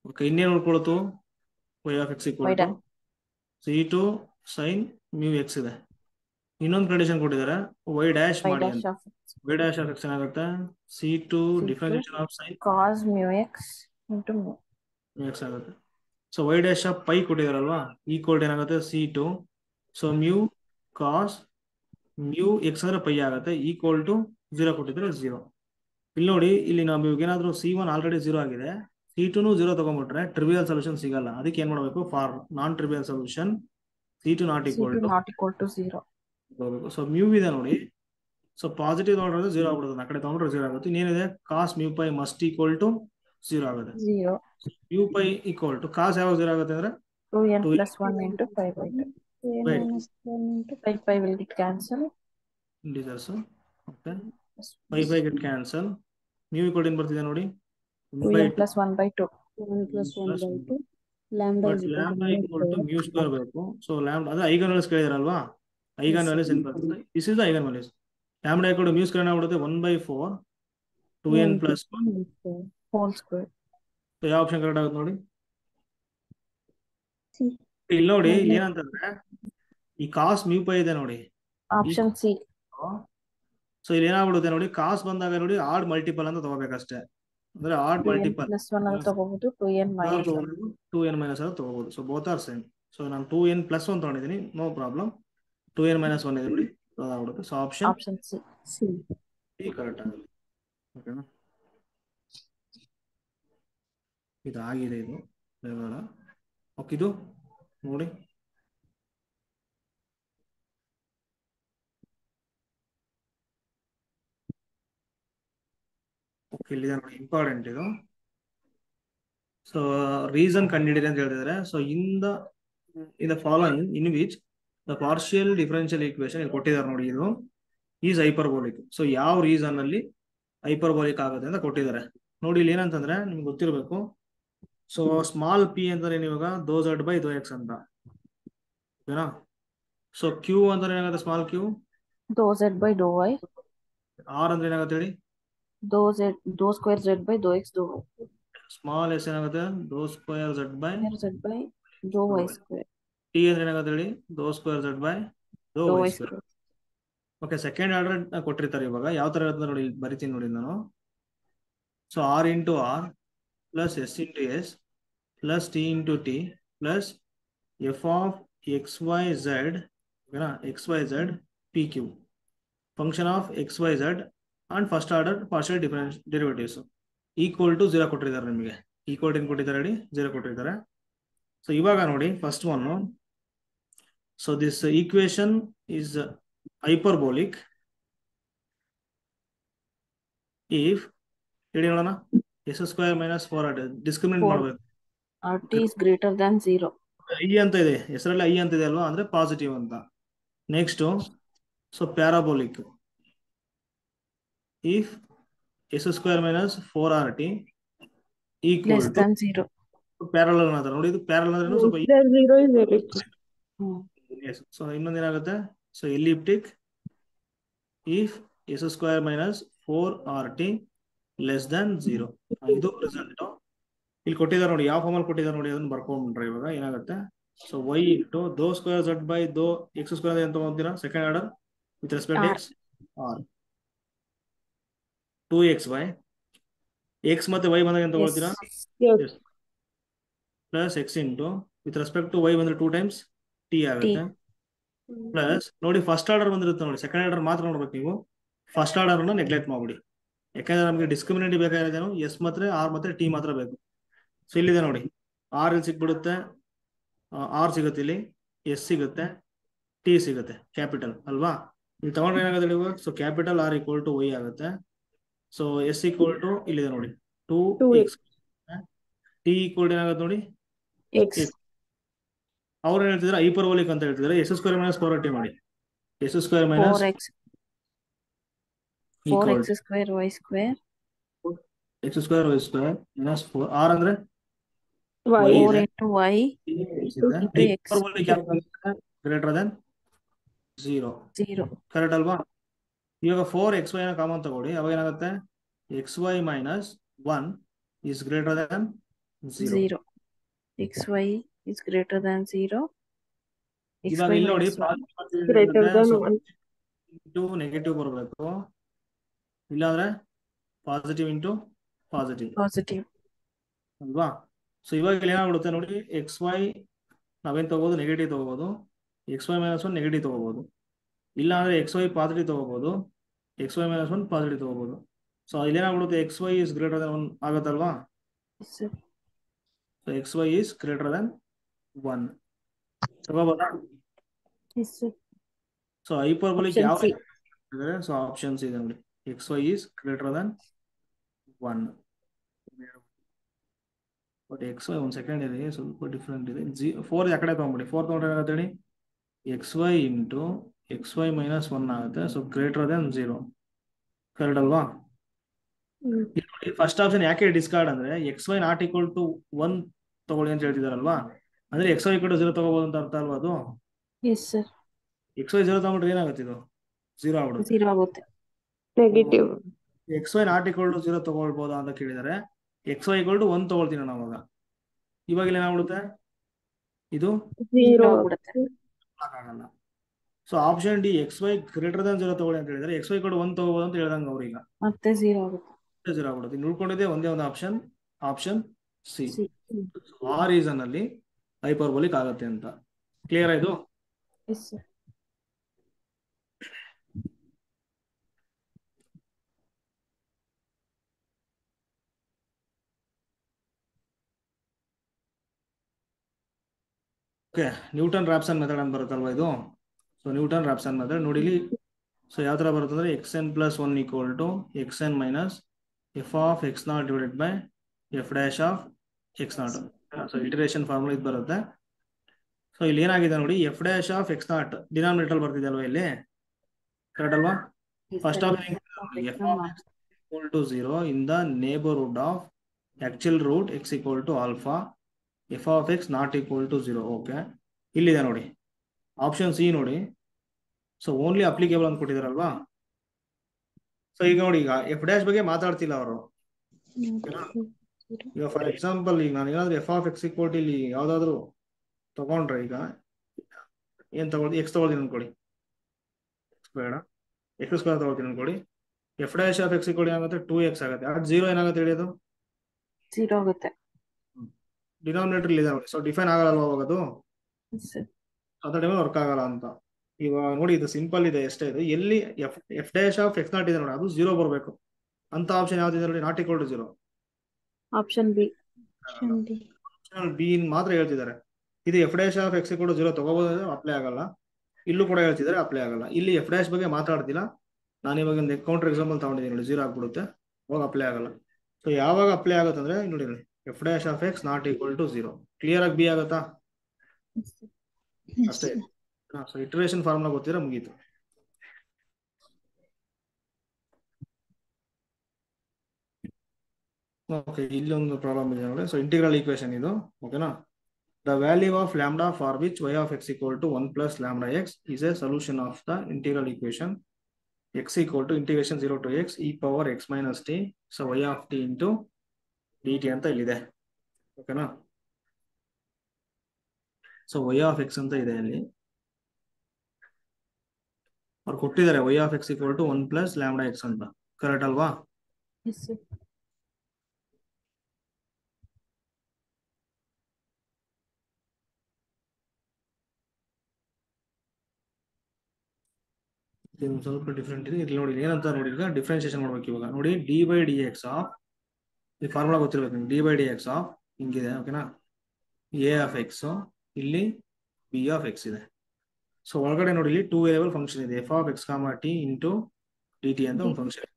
ಓಕೆ, ಇನ್ನೇನು ಉಳ್ಕೊಳ್ತು? Y of X equal to C2 sine mu x ಇದೆ. ಇನ್ನೊಂದು ಕಂಡೀಷನ್ ಕೊಟ್ಟಿದ್ದಾರೆ, ವೈ ಡ್ಯಾಶ್ ಮಾಡಿ ಅಂತ. ವೈ ಡ್ಯಾಶ್ ಆಫ್ ಎಕ್ಸ್ ಏನಾಗುತ್ತೆ? C2 differentiation of sine cos mu x into mu x ಆಗುತ್ತೆ. So y dash of pi ಕೊಟ್ಟಿದಾರಲ್ವಾ, equal ಏನಾಗುತ್ತೆ? C2 so mu cos mu x ಅಂದ್ರೆ ಪೈ ಆಗುತ್ತೆ, ಈಕ್ವಲ್ ಟು 0 ಕೊಟ್ಟಿದ್ರೆ 0. ಇಲ್ಲಿ ನೋಡಿ, ಇಲ್ಲಿ ನಾವು ಏನಾದ್ರು C1 ಆಲ್ರೆಡಿ 0 ಆಗಿದೆ, C2 0 ತಗೊಂಡ್ಬಿಟ್ರೆ ಟ್ರಿವಿಯಲ್ ಸೊಲ್ಯೂಷನ್ ಸಿಗಲ್ಲ. ಅದಕ್ಕೆ ಏನ್ ಮಾಡಬೇಕು? For non trivial solution C2 not equal to 0 ತಗೋಬೇಕು. ಸೊ ಮ್ಯೂ ಇದೆ ನೋಡಿ, ಸೊ ಪಾಸಿಟಿವ್ ತಗೊಂಡ್ರೆ 0 ಆಗ್ಬಿಡುತ್ತೆ, ಆ ಕಡೆ ತಗೊಂಡ್ರೆ 0 ಆಗುತ್ತೆ. ಇನ್ನೇನಿದೆ? Cos mu pi must equal to 0 ಆಗುತ್ತೆ. 0 mu pi equal to cos ಯಾವಾಗ 0 ಆಗುತ್ತೆ ಅಂದ್ರೆ 2n plus 1 into 5/2. Right. 5 will get cancel. Integers. Okay, 5 get cancel. Mu equal ಏನು ಬರ್ತಿದೆ ನೋಡಿ? 2n plus 1/2. 1 plus 1/2 lambda but is equal lambda to equal to mu square ಬೇಕು. So lambda ಅದೇ eigen values ಕೇಳಿದಾರಲ್ವಾ, eigen values ಏನು ಬರ್ತದೆ? This is the eigen values. Lambda equal to mu square ಏನಾಗ್ಬಿಡುತ್ತೆ? 1/4 2n plus 1 whole square. ಸೊ ಯಾವ option correct ಆಗುತ್ತೆ ನೋಡಿ? C. ಇಲ್ಲಿ ನೋಡಿ, ಇಲ್ಲಿ ಏನಂತಂದ್ರೆ ಈ ಕಾಸ್ ಮ್ಯೂ ಪೈ ಇದೆ ನೋಡಿ, ಆಪ್ಷನ್ ಸಿ. ಸೊ ಇಲ್ಲಿ ಏನಾಗ್ಬಿಡುತ್ತೆ ನೋಡಿ, ಕಾಸ್ ಬಂದಾಗ ನೋಡಿ ಆಡ್ ಮಲ್ಟಿಪಲ್ ಅಂತ ತಗೋಬೇಕಷ್ಟೇ. ಅಂದ್ರೆ ಆಡ್ ಮಲ್ಟಿಪಲ್ ಪ್ಲಸ್ 1 ಅಂತ ತಗೋಬಹುದು, 2n minus 2n minus ಅಂತ ತಗೋಬಹುದು. So both are same. So ನಾನು 2n plus 1 ತಗೊಂಡಿದ್ದೀನಿ, ನೋ ಪ್ರಾಬ್ಲಮ್. 2n minus 1 ಇದೆ ನೋಡಿ, ಅದಾಗ್ಬಿಡುತ್ತೆ. ಸೊ ಆಪ್ಷನ್ ಸಿ ಕರೆಕ್ಟ್ ಆಗುತ್ತೆ. ಓಕೆನಾ? ಇದಾಗಿದೆ, ಇದು ಬೇಡ. ಓಕೆ, ಇದು ನೋಡಿ, ಓಕೆ ಇಲ್ಲಿದೆ ನೋಡಿ, ಇಂಪಾರ್ಟೆಂಟ್ ಇದು. ಸೊ ರೀಸನ್ ಕಂಡಿಡಿರಿ ಅಂತ ಹೇಳ್ತಿದ್ದಾರೆ. So in the following in which the partial differential equation ಇಲ್ಲಿ ಕೊಟ್ಟಿದ್ದಾರೆ ನೋಡಿ, ಇದು ಈಸ್ ಹೈಪರ್ಬೋಲಿಕ್. ಸೊ ಯಾವ ರೀಸನ್ ಅಲ್ಲಿ ಹೈಪರ್ಬೋಲಿಕ್ ಆಗುತ್ತೆ ಅಂತ ಕೊಟ್ಟಿದ್ದಾರೆ ನೋಡಿ. ಇಲ್ಲಿ ಏನಂತಂದ್ರೆ ನಿಮ್ಗೆ ಗೊತ್ತಿರಬೇಕು. ಸೊ ಸ್ಮಾಲ್ ಪಿ ಅಂದ್ರೆ ಇವಾಗ ದೋ ಝಡ್ ಬೈ ದೋ ಎಕ್ಸ್ ಅಂತ, ಓಕೆನಾ? ಸೊ ಕ್ಯೂ ಅಂದ್ರೆ ಏನಾಗುತ್ತೆ? Small Q dou z by dou y. R ಅಂದ್ರೆ ಏನಾಗುತ್ತೆ ಹೇಳಿ? dou square z by dou x dou y. Small s ಏನಾಗುತ್ತೆ? Dou square z by z by dou y square. T ಅಂದ್ರೆ ಏನಾಗುತ್ತೆ ಹೇಳಿ? Dou square z by dou dou y y square. square. Okay, second order ಕೊಟ್ಟಿರ್ತಾರೆ. ಇವಾಗ ಯಾವ ತರ ಇರ್ತದೆ ನೋಡಿ, ಬರಿತೀನಿ ನೋಡಿ ನಾನು. So r into r plus s into s plus t into t plus f of x y z, ಓಕೆನಾ? X y z p q. Function of x y Z and first order partial difference derivatives equal to 0 ಕೊಟ್ಟಿದ್ದಾರೆ ನಿಮಗೆ. Equal to ಏನು ಕೊಟ್ಟಿದ್ದಾರೆ ಹೇಳಿ? 0 ಕೊಟ್ಟಿದ್ದಾರೆ. So ಇವಾಗ ನೋಡಿ first one. So this equation is hyperbolic if ಹೇಳಿ ನೋಡೋಣ. ಎಸ್ ಸ್ಕ್ವೇರ್ ಮೈನಸ್ 4 ಡಿಸ್ಕ್ರಿಮಿನೇಟ್ ಮಾಡಬೇಕು. RT is greater than 0. I ಅಂತ ಇದೆ, ಹೆಸರಲ್ಲಿ ಐ ಅಂತ ಇದೆ ಅಲ್ವಾ, ಅಂದ್ರೆ ಪಾಸಿಟಿವ್ ಅಂತ. Next so parabolic if s square minus 4RT equal Less to than 0. Parallel ಅಂತ ನೋಡಿ. ಇದು ಪ್ಯಾರಲಲ್ ಅಂದ್ರೆ ಸ್ವಲ್ಪ Zero is ellipse. ಸೊ ಇನ್ನೊಂದೇನಾಗುತ್ತೆ? So elliptic if s square minus 4RT less than 0. ಇದು ರಿಸಲ್ಟ್ ಇಲ್ಲಿ ಕೊಟ್ಟಿದ್ದಾರೆ ನೋಡಿ. ಯಾವ ಫಾರ್ಮಲ್ಲಿ ಕೊಟ್ಟಿದ್ದಾರೆ ನೋಡಿ, ಅದನ್ನ ಬರ್ಕೊಂಡ್ಬಿಟ್ರೆ ಇವಾಗ ಏನಾಗುತ್ತೆ? So y into dou square z by dou x square ಅಂತ ತಗೊಂತೀರಾ second order with respect R. X r 2xy x ಮತ್ತೆ y ಬಂದಾಗ ಏನು ತಗೊಳ್ತೀರಾ? Yes. Plus x into with respect to y ಬಂದ್ರೆ 2 ಟೈಮ್ಸ್ ಟಿ ಆಗುತ್ತೆ. ಪ್ಲಸ್ ನೋಡಿ first order ಬಂದಿರುತ್ತೆ ನೋಡಿ, ಸೆಕೆಂಡ್ ಆರ್ಡರ್ ಮಾತ್ರ ನೋಡ್ಬೇಕು ನೀವು. ಫಸ್ಟ್ ಆರ್ಡರ್ ನ ನೆಗ್ಲೆಕ್ಟ್ ಮಾಡ್ಬಿಡಿ, ಯಾಕಂದ್ರೆ ನಮಗೆ ಡಿಸ್ಕ್ರಿಮಿನೇಟ್ ಬೇಕಾಗಿರೋದೇನು ಎಸ್ ಮತ್ತೆ ಆರ್ ಮತ್ತೆ ಟಿ ಮಾತ್ರ ಬೇಕು. ಸೊ ಇಲ್ಲಿದೆ ನೋಡಿ, ಆರ್ ಇಲ್ಲಿ ಸಿಕ್ಬಿಡುತ್ತೆ, ಆರ್ ಸಿಗುತ್ತೆ, ಇಲ್ಲಿ ಎಸ್ ಸಿಗುತ್ತೆ, ಟಿ ಸಿಗುತ್ತೆ, ಕ್ಯಾಪಿಟಲ್ ಅಲ್ವಾ. ಇಲ್ಲಿ ತಗೊಂಡ್ರೆ ಏನಾಗುತ್ತೆ ಇವಾಗ? So capital R equal to Y ಆಗುತ್ತೆ. ಸೊ ಎಸ್ ಈಕ್ವಲ್ ಟು ಇಲ್ಲಿದೆ ನೋಡಿ 2x, ಟಿ ಈಕ್ವಲ್ ಏನಾಗುತ್ತೆ ನೋಡಿ X. ಅವ್ರು ಏನ್ ಹೇಳ್ತಿದ್ರೆ ಹೈಪರ್ಬೋಲಿಕ್ ಅಂತ ಹೇಳ್ತಿದ್ರೆ. ಎಸ್ ಸ್ಕ್ವೇರ್ ಮೈನಸ್ 4t ಮಾಡಿ. S square minus 4x. 4x square y square. X square Y square minus 4 R ಅಂದ್ರೆ Y. 4 into y into x. Greater than 0. 0. Correct ಅಲ್ವಾ? ಇವಾಗ 4xy ನ ಕಾಮನ್ ತಗೊಳ್ಳಿ, ಅವಾಗ ಏನಾಗುತ್ತೆ? xy ಮೈನಸ್ 1 is greater than 0. 0. xy is greater than 0. ಇವಾಗ xy ಇಲ್ಲಿ ನೋಡಿ minus 1. Greater than 1. Into negative ಬರಬೇಕು, ಇಲ್ಲಾಂದ್ರೆ ಪಾಸಿಟಿವ್ ಇಂಟು ಪಾಸಿಟಿವ್ Positive. ಅಲ್ವಾ. ಸೊ ಇವಾಗ ಇಲ್ಲಿ ಏನಾಗ್ಬಿಡುತ್ತೆ ನೋಡಿ, xy ನಾವೇನ್ ತಗೋಬಹುದು? ನೆಗೆಟಿವ್ ತಗೋಬಹುದು. xy ಮೈನಸ್ 1 ನೆಗೆಟಿವ್ ತಗೋಬಹುದು, ಇಲ್ಲ ಅಂದ್ರೆ xy ಪಾಸಿಟಿವ್ ತಗೋಬಹುದು, xy ಮೈನಸ್ 1 ಪಾಸಿಟಿವ್ ತಗೋಬಹುದು. ಸೊ ಇಲ್ಲಿ ಏನಾಗ್ಬಿಡುತ್ತೆ? xy is greater than 1 ಆಗತ್ತಲ್ವಾ. Yes, sir. So xy is greater than 1 ತಗೋಬೋದಾ? Yes, sir. So hyperbolic Option ಯಾವ C. ಇದ್ರೆ? ಸೊ ಆಪ್ಷನ್ಸ್ ಇದೆ ನೋಡಿ, xy is greater than 1. But xy ಒಂದು ಸೆಕೆಂಡ್ ಇದೆ, ಸ್ವಲ್ಪ ಡಿಫ್ರೆಂಟ್ ಇದೆ. 4 ಆ ಕಡೆ ತಗೊಂಡ್ಬಿಡಿ. 4 ತಗೊಂಡ್ರೆ ಏನಾಗುತ್ತೆ ಹೇಳಿ? xy ಇಂಟು xy ಮೈನಸ್ 1 ಆಗುತ್ತೆ. So greater than 0. ಕರೆಕ್ಟ್ ಅಲ್ವಾ? ಫಸ್ಟ್ ಆಪ್ಷನ್ ಯಾಕೆ ಡಿಸ್ಕಾರ್ಡ್ ಅಂದ್ರೆ xy ನಾಟ್ ಈಕ್ವಲ್ ಟು 1 ತಗೊಳ್ಳಿ ಅಂತ ಹೇಳ್ತಿದಾರಲ್ವಾ, ಅಂದ್ರೆ xy ಈಕ್ವಲ್ ಟು 0 ತಗೋಬಹುದು ಅಂತ ಅರ್ಥ ಅಲ್ವಾ ಅದು? Yes, sir. xy 0 ತಗೊಂಡ್ರೆ ಏನಾಗುತ್ತೆ? ಇದು 0 ಆಗ್ಬಿಡುತ್ತೆ. 0 ಆಗುತ್ತೆ. Negative. xy not equal to 0 ತಗೊಳ್ಬೋದಾ ಅಂತ ಕೇಳಿದರೆ xy ಈಕ್ವಲ್ ಟು 1 ತಗೊಳ್ತೀನಿ ನಾವು ಅವಾಗ. ಇವಾಗ ಇಲ್ಲಿ ಏನಾಗ್ಬಿಡುತ್ತೆ? ಇದು 0 ಆಗ್ಬಿಡುತ್ತೆ. ಆಗಲ್ಲ. So option D xy greater than 0 ತಗೊಳ್ಳಿ ಅಂತ ಹೇಳಿದ್ರೆ xy ಈಕ್ವಲ್ ಟು 1 ತಗೋಬಹುದು ಅಂತ ಹೇಳ್ದಂಗೆ ಅವ್ರೀಗ ಮತ್ತೆ 0 ಆಗುತ್ತೆ. 0 ಆಗ್ಬಿಡುತ್ತೆ. ಇನ್ನು ಉಳ್ಕೊಂಡಿದೆ ಒಂದೇ ಒಂದು ಆಪ್ಷನ್, ಆಪ್ಷನ್ ಸಿ. C. ಆ ರೀಸನ್ ಅಲ್ಲಿ ಹೈಪರ್ಬೋಲಿಕ್ ಆಗುತ್ತೆ ಅಂತ. ಕ್ಲಿಯರ್ ಇದು? Yes, sir. Okay, Newton Raphson method ಅಂತ ಬರುತ್ತಲ್ವಾ ಇದು. ಸೊ ನ್ಯೂಟನ್ ರಾಪ್ಸನ್ ಮೆಥಡ್ ನೋಡಿ ಇಲ್ಲಿ. ಸೊ ಯಾವ ತರ ಬರುತ್ತೆ ಅಂದ್ರೆ xn plus 1 equal to xn minus f of X not divided by f dash of X not. So iteration formula ಇದು ಬರುತ್ತೆ. ಸೊ ಇಲ್ಲಿ ಏನಾಗಿದೆ ನೋಡಿ, F dash of X not denominator ಬರ್ತಿದೆ ಅಲ್ವಾ ಇಲ್ಲಿ, ಕರೆಕ್ಟ್ ಅಲ್ವಾ? First option f of X equal to 0 in the neighbourhood of actual root x equal to alpha, f of X not equal to 0. Okay, ಇಲ್ಲಿದೆ ನೋಡಿ option C ನೋಡಿ. So only applicable ಅಂತ ಕೊಟ್ಟಿದಾರಲ್ವಾ. So ಈಗ ನೋಡಿ, ಈಗ F dash ಬಗ್ಗೆ ಮಾತಾಡ್ತಿಲ್ಲ ಅವರು. ಈಗ ಫಾರ್ ಎಕ್ಸಾಂಪಲ್ ಈಗ ನಾನು ಏನಾದ್ರು F of X equal to ಇಲ್ಲಿ ಯಾವ್ದಾದ್ರು ತಗೊಂಡ್ರೆ, ಈಗ ಏನ್ ತಗೊಳ್ತೀನಿ? ಎಕ್ಸ್ ತಗೊಳ್ತೀನಿ ಅನ್ಕೊಳ್ಳಿ, ಬೇಡ ಎಕ್ಸ್ ಸ್ಕ್ವೇರ್ ತಗೊಳ್ತೀನಿ ಅನ್ಕೊಳ್ಳಿ. F dash of X equal ಏನಾಗುತ್ತೆ? 2x ಆಗುತ್ತೆ. ಅಟ್ 0 ಏನಾಗುತ್ತೆ ಹೇಳಿ? ಅದು 0 ಆಗುತ್ತೆ. ಡಿನಾಮಿನೇಟರ್ ಇದೆ ನೋಡಿ. ಸೊ ಡಿಫೈನ್ ಆಗಲ್ಲ ಅವಾಗ ಅದು, Yes, sir. ಅದ ಟೈಮಲ್ಲಿ ವರ್ಕ್ ಆಗಲ್ಲ ಅಂತ. ಇವಾಗ ನೋಡಿ ಇದು ಸಿಂಪಲ್ ಇದೆ, ಎಷ್ಟೇ ಇದು, ಎಲ್ಲಿ F dash of X not ಇದೆ ನೋಡಿ, ಅದು 0 ಬರಬೇಕು ಅಂತ ಆಪ್ಷನ್ ಯಾವ್ದಿದೆ ನೋಡಿ, not equal to 0. Option B. Option D. Option B ಮಾತ್ರ ಹೇಳ್ತಿದ್ದಾರೆ. ಇದು F dash of X equal to 0 ತಗೋಬಹುದು, ಅಪ್ಲೈ ಆಗಲ್ಲ. ಇಲ್ಲೂ ಕೂಡ ಹೇಳ್ತಿದ್ದಾರೆ, ಅಪ್ಲೈ ಆಗಲ್ಲ. ಇಲ್ಲಿ ಎಫ್ ಡ್ಯಾಶ್ ಬಗ್ಗೆ ಮಾತಾಡ್ತಿಲ್ಲ, ನಾನು ಇವಾಗ ಒಂದು ಕೌಂಟರ್ ಎಕ್ಸಾಂಪಲ್ ತಗೊಂಡಿದ್ದೀನಿ ನೋಡಿ, 0 ಆಗ್ಬಿಡುತ್ತೆ, ಅವಾಗ ಅಪ್ಲೈ ಆಗಲ್ಲ. ಸೊ ಯಾವಾಗ ಅಪ್ಲೈ ಆಗುತ್ತೆ ಅಂದ್ರೆ ನೋಡಿ, F dash of X not equal to 0 clear ಆಗಿ ಬಿ ಆಗುತ್ತಾ? Yes, ಅಷ್ಟೇ. sir. ಸೊ ಇಟರೇಷನ್ ಫಾರ್ಮುಲಾ ಗೊತ್ತಿರ ಮುಗೀತು. ಓಕೆ, ಇಲ್ಲಿ ಒಂದು ಪ್ರಾಬ್ಲಮ್ ಇದೆ ನೋಡಿ. ಸೊ ಇಂಟಿಗ್ರಲ್ ಈಕ್ವೇಶನ್ ಇದು, ಓಕೆನಾ? The value of lambda for which y of x equal to 1 plus lambda x is a solution of the integral equation x equal to integration 0 to x e power x minus t, so y of t into dt ಅಂತ ಇಲ್ಲಿದೆ, ಓಕೆನಾ? So y of x ಅಂತ ಇದೆ ಇಲ್ಲಿ, ಅವ್ರು ಕೊಟ್ಟಿದ್ದಾರೆ y of x equal to 1 plus lambda x ಅಂತ, correct ಅಲ್ವಾ? Yes, sir. ಇದು ಸ್ವಲ್ಪ ಡಿಫ್ರೆಂಟ್ ಇದೆ. ಇಲ್ಲಿ ನೋಡಿ ಏನಂತ ನೋಡಿ, ಈಗ ಡಿಫ್ರೆನ್ಸಿಯೇಷನ್ ಮಾಡ್ಬೇಕು. ಇವಾಗ ನೋಡಿ, D by D X of, ಈ ಫಾರ್ಮುಲಾ ಗೊತ್ತಿರ್ಬೇಕು, D by D X of ಹಿಂಗಿದೆ, ಓಕೆನಾ? ಎ ಆಫ್ ಎಕ್ಸ್, ಇಲ್ಲಿ ಬಿ ಆಫ್ ಎಕ್ಸ್ ಇದೆ. ಸೊ ಒಳಗಡೆ ನೋಡಿ, ಇಲ್ಲಿ 2 ವೇರಿಯಬಲ್ ಫಂಕ್ಷನ್ ಇದೆ, F of X comma T into d T ಅಂತ ಒಂದು ಫಂಕ್ಷನ್.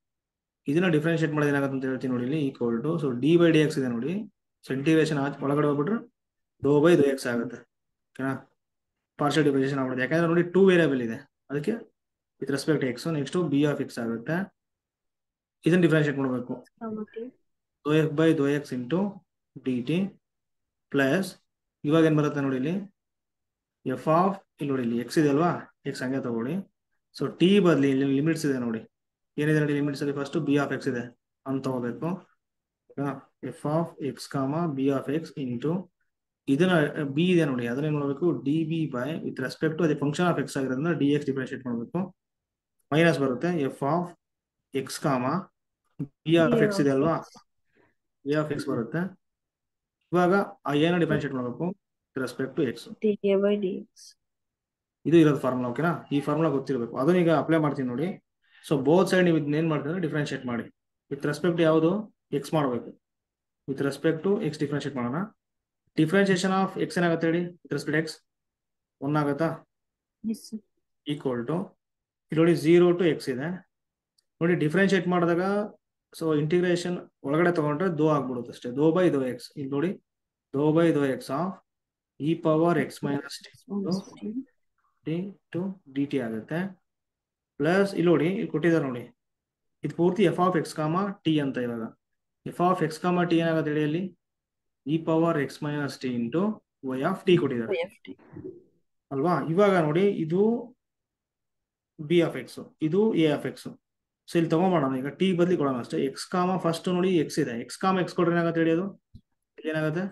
ಇದನ್ನ ಡಿಫ್ರೆನ್ಶಿಯೇಟ್ ಮಾಡೋದು ಏನಾಗುತ್ತೆ ಅಂತ ಹೇಳ್ತೀನಿ ನೋಡಿ, ಇಲ್ಲಿ equal to, so D by D X ಇದೆ ನೋಡಿ, ಸೊ ಇಂಟಿಗ್ರೇಷನ್ ಒಳಗಡೆ ಹೋಗ್ಬಿಟ್ರೆ ಡೋ ಬೈ ಡೋ ಎಕ್ಸ್ ಆಗುತ್ತೆ, ಓಕೆನಾ? ಪಾರ್ಷಿಯಲ್ ಡಿಫ್ರೆನ್ಸಿಯೇಷನ್ ಆಗ್ಬಿಡುತ್ತೆ, ಯಾಕಂದ್ರೆ ನೋಡಿ 2 ವೇರಿಯಬಲ್ ಇದೆ, ಅದಕ್ಕೆ with respect x, next b of X ಆಗುತ್ತೆ. ಇದನ್ನ ಡಿಫ್ರೆನ್ಶಿಯೇಟ್ ಮಾಡಬೇಕು, dou f by dou x into d t plus, ಇವಾಗ ಏನ್ ಬರುತ್ತೆ ನೋಡಿ, ಇಲ್ಲಿ ಎಫ್ ಆಫ್, ಇಲ್ಲಿ ನೋಡಿ ಇಲ್ಲಿ ಎಕ್ಸ್ ಇದೆ ಅಲ್ವಾ, ಎಕ್ಸ್ ಹಂಗೆ ತಗೊಳ್ಳಿ. ಸೊ ಟಿ ಬದಲಿ ಇಲ್ಲಿ ಲಿಮಿಟ್ಸ್ ಇದೆ ನೋಡಿ, ಏನಿದೆ ನೋಡಿ ಲಿಮಿಟ್ಸ್ ಅಲ್ಲಿ, ಫಸ್ಟ್ ಬಿ ಆಫ್ ಎಕ್ಸ್ ಇದೆ ಅಂತ ತಗೋಬೇಕು, F of X comma B of X into, ಇದನ್ನ ಬಿ ಇದೆ ನೋಡಿ, ಅದನ್ನ ಏನ್ ಮಾಡಬೇಕು, D B by with respect to ಅದೇ ಫಂಕ್ಷನ್ ಆಫ್ ಎಕ್ಸ್ ಆಗಿರೋದ್ರಿಂದ ಡಿ ಎಕ್ಸ್ ಡಿಫ್ರೆನ್ಶಿಯೇಟ್ ಮಾಡಬೇಕು, ಮೈನಸ್ ಬರುತ್ತೆ F of X comma B of X ಇದೆ ಅಲ್ವಾ, ಬಿ ಆಫ್ ಎಕ್ಸ್ ಬರುತ್ತೆ. ಇವಾಗ ಆ ಏನೋ ಡಿಫ್ರೆನ್ಶಿಯೇಟ್ ಮಾಡಬೇಕು respect to X, dA by dx. ಇದು ಇರೋದು ಫಾರ್ಮುಲಾ, ಓಕೆನಾ? ಈ ಫಾರ್ಮುಲಾ ಗೊತ್ತಿರಬೇಕು, ಅದನ್ನ ಈಗ ಅಪ್ಲೈ ಮಾಡ್ತೀನಿ ನೋಡಿ. ಸೊ ಬೋತ್ ಸೈಡ್ ನೀವು ಇದನ್ನ ಏನ್ ಮಾಡ್ತೀರಾ, ಡಿಫ್ರೆನ್ಶಿಯೇಟ್ ಮಾಡಿ. ವಿತ್ ರೆಸ್ಪೆಕ್ಟ್ ಯಾವುದು, ಎಕ್ಸ್ ಮಾಡಬೇಕು, with respect to X differentiate ಮಾಡೋಣ. ಡಿಫ್ರೆನ್ಶಿಯೇಷನ್ ಆಫ್ ಎಕ್ಸ್ ಏನಾಗುತ್ತೆ ಹೇಳಿ, ವಿತ್ ರೆಸ್ಪೆಕ್ಟ್ ಎಕ್ಸ್ 1 ಆಗುತ್ತಾ, Yes, sir. ಈಕ್ವಲ್ ಟು, ಇಲ್ಲಿ ನೋಡಿ 0 ಟು ಎಕ್ಸ್ ಇದೆ ನೋಡಿ, ಡಿಫ್ರೆನ್ಶಿಯೇಟ್ ಮಾಡಿದಾಗ ಸೊ ಇಂಟಿಗ್ರೇಷನ್ ಒಳಗಡೆ ತಗೊಂಡ್ರೆ ದೋ ಆಗ್ಬಿಡುತ್ತೆ ಅಷ್ಟೇ, ದೋ ಬೈ ದೋ ಎಕ್ಸ್. ಇಲ್ಲಿ ನೋಡಿ, dou by dou X of E power X minus T to D T ಆಗುತ್ತೆ, ಪ್ಲಸ್ ಇಲ್ಲಿ ನೋಡಿ, ಇಲ್ಲಿ ಕೊಟ್ಟಿದ್ದಾರೆ ನೋಡಿ, ಇದು ಪೂರ್ತಿ F of X comma T ಅಂತ. ಇವಾಗ F of X comma T ಏನಾಗುತ್ತೆ ಹೇಳಿ, ಅಲ್ಲಿ E power X minus T into Y of T ಕೊಟ್ಟಿದ್ದಾರೆ ಅಲ್ವಾ? ಇವಾಗ ನೋಡಿ, ಇದು ಬಿ ಆಫ್ ಎಕ್ಸ್, ಇದು ಎ ಆಫ್ ಎಕ್ಸ್. ಸೊ ಇಲ್ಲಿ ತಗೊಂಬೋಣ, ಈಗ ಟಿ ಬದಲಿ ಕೊಡೋಣ ಅಷ್ಟೇ. ಎಕ್ಸ್ ಕಾಮ ಫಸ್ಟ್ ನೋಡಿ ಎಕ್ಸ್ ಇದೆ, ಎಕ್ಸ್ ಕಾಮ ಎಕ್ಸ್ ಕೊಡ್ರೆ ಏನಾಗುತ್ತೆ ಹೇಳಿ, ಅದು ಏನಾಗುತ್ತೆ,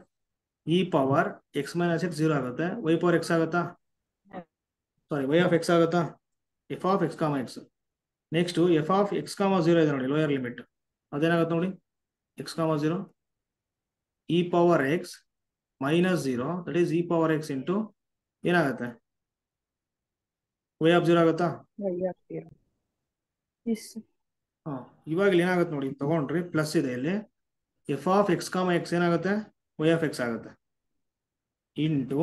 e power X minus X 0 ಆಗುತ್ತೆ, ವೈ ಪವರ್ ಎಕ್ಸ್ ಆಗುತ್ತಾ, ಸಾರಿ ವೈ ಆಫ್ ಎಕ್ಸ್ ಆಗುತ್ತಾ, ಎಫ್ ಆಫ್ ಎಕ್ಸ್ ಕಾಮ X. Next F of X ಕಾಮ 0 ಇದೆ ನೋಡಿ, ಲೋಯರ್ ಲಿಮಿಟ್, ಅದೇನಾಗುತ್ತೆ ನೋಡಿ, ಎಕ್ಸ್ ಕಾಮ 0 E power X minus 0, that is E power x into ಏನಾಗುತ್ತೆ, ವೈ ಆಫ್ 0 ಆಗುತ್ತಾ? Y of 0. Yes, sir. ಇವಾಗ ಇಲ್ಲಿ ಏನಾಗುತ್ತೆ ನೋಡಿ, ತಗೊಂಡ್ರಿ ಪ್ಲಸ್ ಇದೆ ಇಲ್ಲಿ, ಎಫ್ ಆಫ್ ಎಕ್ಸ್ ಕಾಮ ಎಕ್ಸ್ ಏನಾಗುತ್ತೆ, ವೈ ಆಫ್ ಎಕ್ಸ್ ಆಗುತ್ತೆ ಇಂಟು,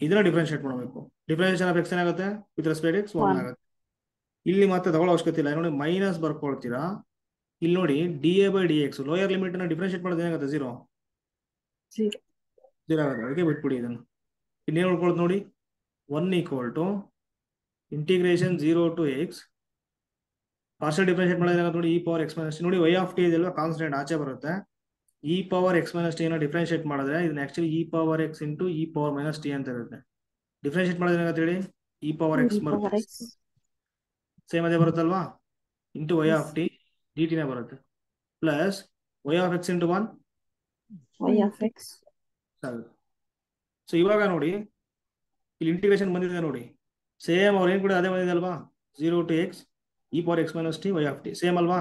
ಇದನ್ನ ಡಿಫ್ರೆನ್ಶಿಯೇಟ್ ಮಾಡಬೇಕು. ಡಿಫ್ರೆನ್ಶಿಯೇಷನ್ ಆಫ್ ಎಕ್ಸ್ ಏನಾಗುತ್ತೆ, ವಿತ್ ರೆಸ್ಪೆಕ್ಟ್ ಎಕ್ಸ್ 1 ಆಗುತ್ತೆ. ಇಲ್ಲಿ ಮತ್ತೆ ತಗೊಳ್ಳೋ ಅವಶ್ಯಕತೆ ಇಲ್ಲ ನೋಡಿ, ಮೈನಸ್ ಬರ್ಕೊಳ್ತೀರಾ. ಇಲ್ಲಿ ನೋಡಿ, D A by D X lower limit ಅನ್ನ ಡಿಫ್ರೆನ್ಶಿಯೇಟ್ ಮಾಡೋದು ಏನಾಗುತ್ತೆ, 0 ಆಗುತ್ತೆ, ಅದಕ್ಕೆ ಬಿಟ್ಬಿಡಿ ಇದನ್ನು. ಇನ್ನೇನು ಉಳ್ಕೊಳ್ಳೋದು ನೋಡಿ, 1 equal to integration 0 to x, partial differentiate ಮಾಡೋದು ಏನಾಗುತ್ತೆ ನೋಡಿ, e power X minus t. ನೋಡಿ ವೈ ಆಫ್ ಟಿ ಇದೆಯಲ್ವಾ, ಕಾನ್ಸ್ಟೆಂಟ್ ಆಚೆ ಬರುತ್ತೆ, e power X minus t ಅನ್ನ ಡಿಫ್ರೆನ್ಶಿಯೇಟ್ ಮಾಡಿದ್ರೆ ಇದನ್ನ actually e power x into e power minus t ಅಂತ ಇರುತ್ತೆ. ಡಿಫ್ರೆನ್ಶಿಯೇಟ್ ಮಾಡೋದು ಏನಾಗುತ್ತೆ ಹೇಳಿ, ಇ ಪವರ್ ಎಕ್ಸ್ ಬರುತ್ತೆ, ಸೇಮ್ ಅದೇ ಬರುತ್ತಲ್ವಾ, into Y of t d ಟಿನೇ ಬರುತ್ತೆ, plus Y of X into 1 Y of x. So ಇವಾಗ ನೋಡಿ, ಇಲ್ಲಿ ಇಂಟಿಗ್ರೇಷನ್ ಬಂದಿದೆ ನೋಡಿ, ಸೇಮ್ ಅವ್ರು ಏನ್ ಕೂಡ ಅದೇ ಬಂದಿದೆ ಅಲ್ವಾ, 0 to X E power X minus T Y of T, same ಅಲ್ವಾ?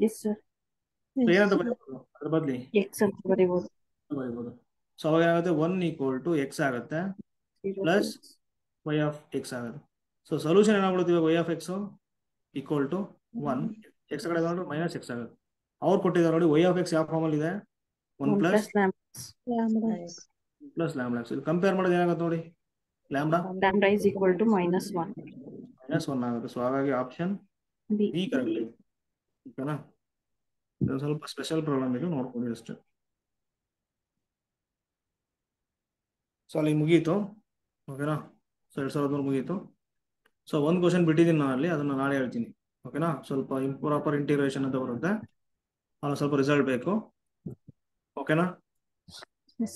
Yes, sir. ಏನಂತ ಬರೀಬಹುದು, ಅದ್ರ ಬದಲಿ X ಅಂತ ಬರೀಬಹುದು. ಬರೀಬಹುದು. ಸೊ ಅವಾಗ ಏನಾಗುತ್ತೆ, 1 ಈಕ್ವಲ್ ಟು ಎಕ್ಸ್ ಆಗುತ್ತೆ, ಪ್ಲಸ್ ವೈ ಆಫ್ ಎಕ್ಸ್ ಆಗುತ್ತೆ. ಸೊ ಸೊಲ್ಯೂಷನ್ ಏನಾಗ್ಬಿಡುತ್ತೆ ಇವಾಗ Y of X equal to 1 X ಕಡೆ ಬಂದ್ರೆ ಮೈನಸ್ ಎಕ್ಸ್ ಆಗುತ್ತೆ. ಅವ್ರು ಕೊಟ್ಟಿದ್ದಾರೆ ನೋಡಿ ವೈ ಆಫ್ ಎಕ್ಸ್ ಯಾವ ಫಾರ್ಮಲ್ಲಿ ಇದೆ 1 plus lambda plus lambda X. ಇದು ಕಂಪೇರ್ ಮಾಡೋದು ಏನಾಗುತ್ತೆ ನೋಡಿ lambda lambda is equal to -1. -1 ಆಗುತ್ತೆ. ಸೊ ಹಾಗಾಗಿ ಆಪ್ಷನ್ B. B correct. ಓಕೆನಾ, ಇದು ಸ್ವಲ್ಪ ಸ್ಪೆಷಲ್ ಪ್ರಾಬ್ಲಮ್ ಇದು, ನೋಡ್ಕೊಳ್ಳಿ ಅಷ್ಟೇ. ಸೊ ಅಲ್ಲಿ ಮುಗೀತು. ಓಕೆನಾ, ಸೊ 2023 ಮುಗೀತು. ಸೊ ಒಂದು ಕ್ವಶನ್ ಬಿಟ್ಟಿದ್ದೀನಿ ನಾನು ಅಲ್ಲಿ, ಅದನ್ನು ನಾಳೆ ಹೇಳ್ತೀನಿ. ಓಕೆನಾ, ಸ್ವಲ್ಪ ಇಂಪ್ರಾಪರ್ ಇಂಟಿಗ್ರೇಷನ್ ಅಂತ ಬರುತ್ತೆ, ಅಲ್ಲಿ ಸ್ವಲ್ಪ ರಿಸಲ್ಟ್ ಬೇಕು. ಓಕೆನಾ, Yes.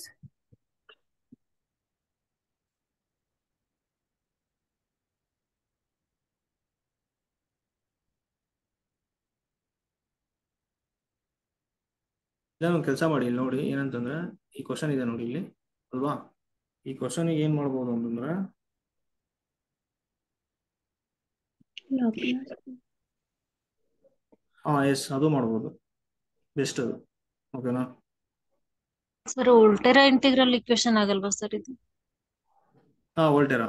ಇದನ್ನೊಂದು ಕೆಲಸ ಮಾಡಿ, ಇಲ್ಲಿ ನೋಡಿ ಏನಂತಂದ್ರೆ ಈ ಕ್ವಶನ್ ಇದೆ ನೋಡಿ ಇಲ್ಲಿ ಅಲ್ವಾ. ಈ ಕ್ವಶನಿಗೆ ಏನ್ ಮಾಡ್ಬೋದು ಅಂತಂದ್ರೆ ಎಸ್ ಅದು ಮಾಡ್ಬೋದು, ಬೆಸ್ಟ್ ಅದು. ಓಕೆನಾ, ಸರ್ ವೋಲ್ಟೇರಾ ಇಂಟಿಗ್ರಲ್ ಇಕ್ವೇಶನ್ ಆಗಲ್ವಾ ಸರ್ ಇದು? ವೋಲ್ಟೇರಾ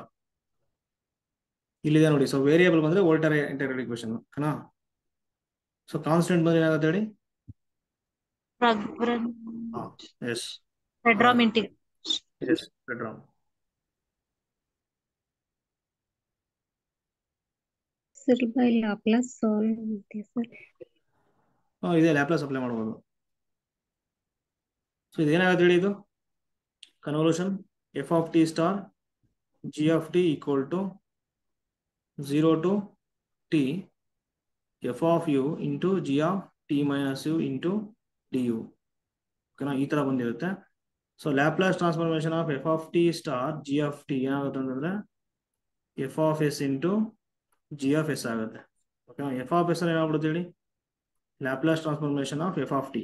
ಇಲ್ಲಿದೆ ನೋಡಿ. ಸೊ ವೇರಿಯೇಬಲ್ ಬಂದ್ರೆ ವೋಲ್ಟೇರಾ ಇಂಟಿಗ್ರಲ್ ಇಕ್ವೇಶನ್. ಓಕೆನಾ, ಸೊ ಕಾನ್ಸ್ಟೆಂಟ್ ಬಂದ್ರೆ ಏನಾಗುತ್ತೆ ಹೇಳಿ? Yes Fredholm integral. Yes Fredholm. sir by Laplace solve ಅಂತೆ sir. ಇದೆ, ಲ್ಯಾಪ್ಲಾಸ್ ಅಪ್ಲೈ ಮಾಡ್ಬೋದು. ಸೊ ಇದೇನಾಗುತ್ತೆ ಹೇಳಿ, ಇದು convolution f of T star G of T equal to 0 to t f of u into G of t minus u into d you. ಓಕೆನಾ, ಈ ತರ ಬಂದಿರುತ್ತೆ. So Laplace transformation of F of T star G of T ಏನಾಗುತ್ತೆ ಅಂತಂದ್ರೆ F of S into G of S ಆಗುತ್ತೆ. ಓಕೆನಾ, F of S ಅಲ್ಲಿ ಏನಾಗ್ಬಿಡುತ್ತೆ ಹೇಳಿ? Laplace transformation of F of T.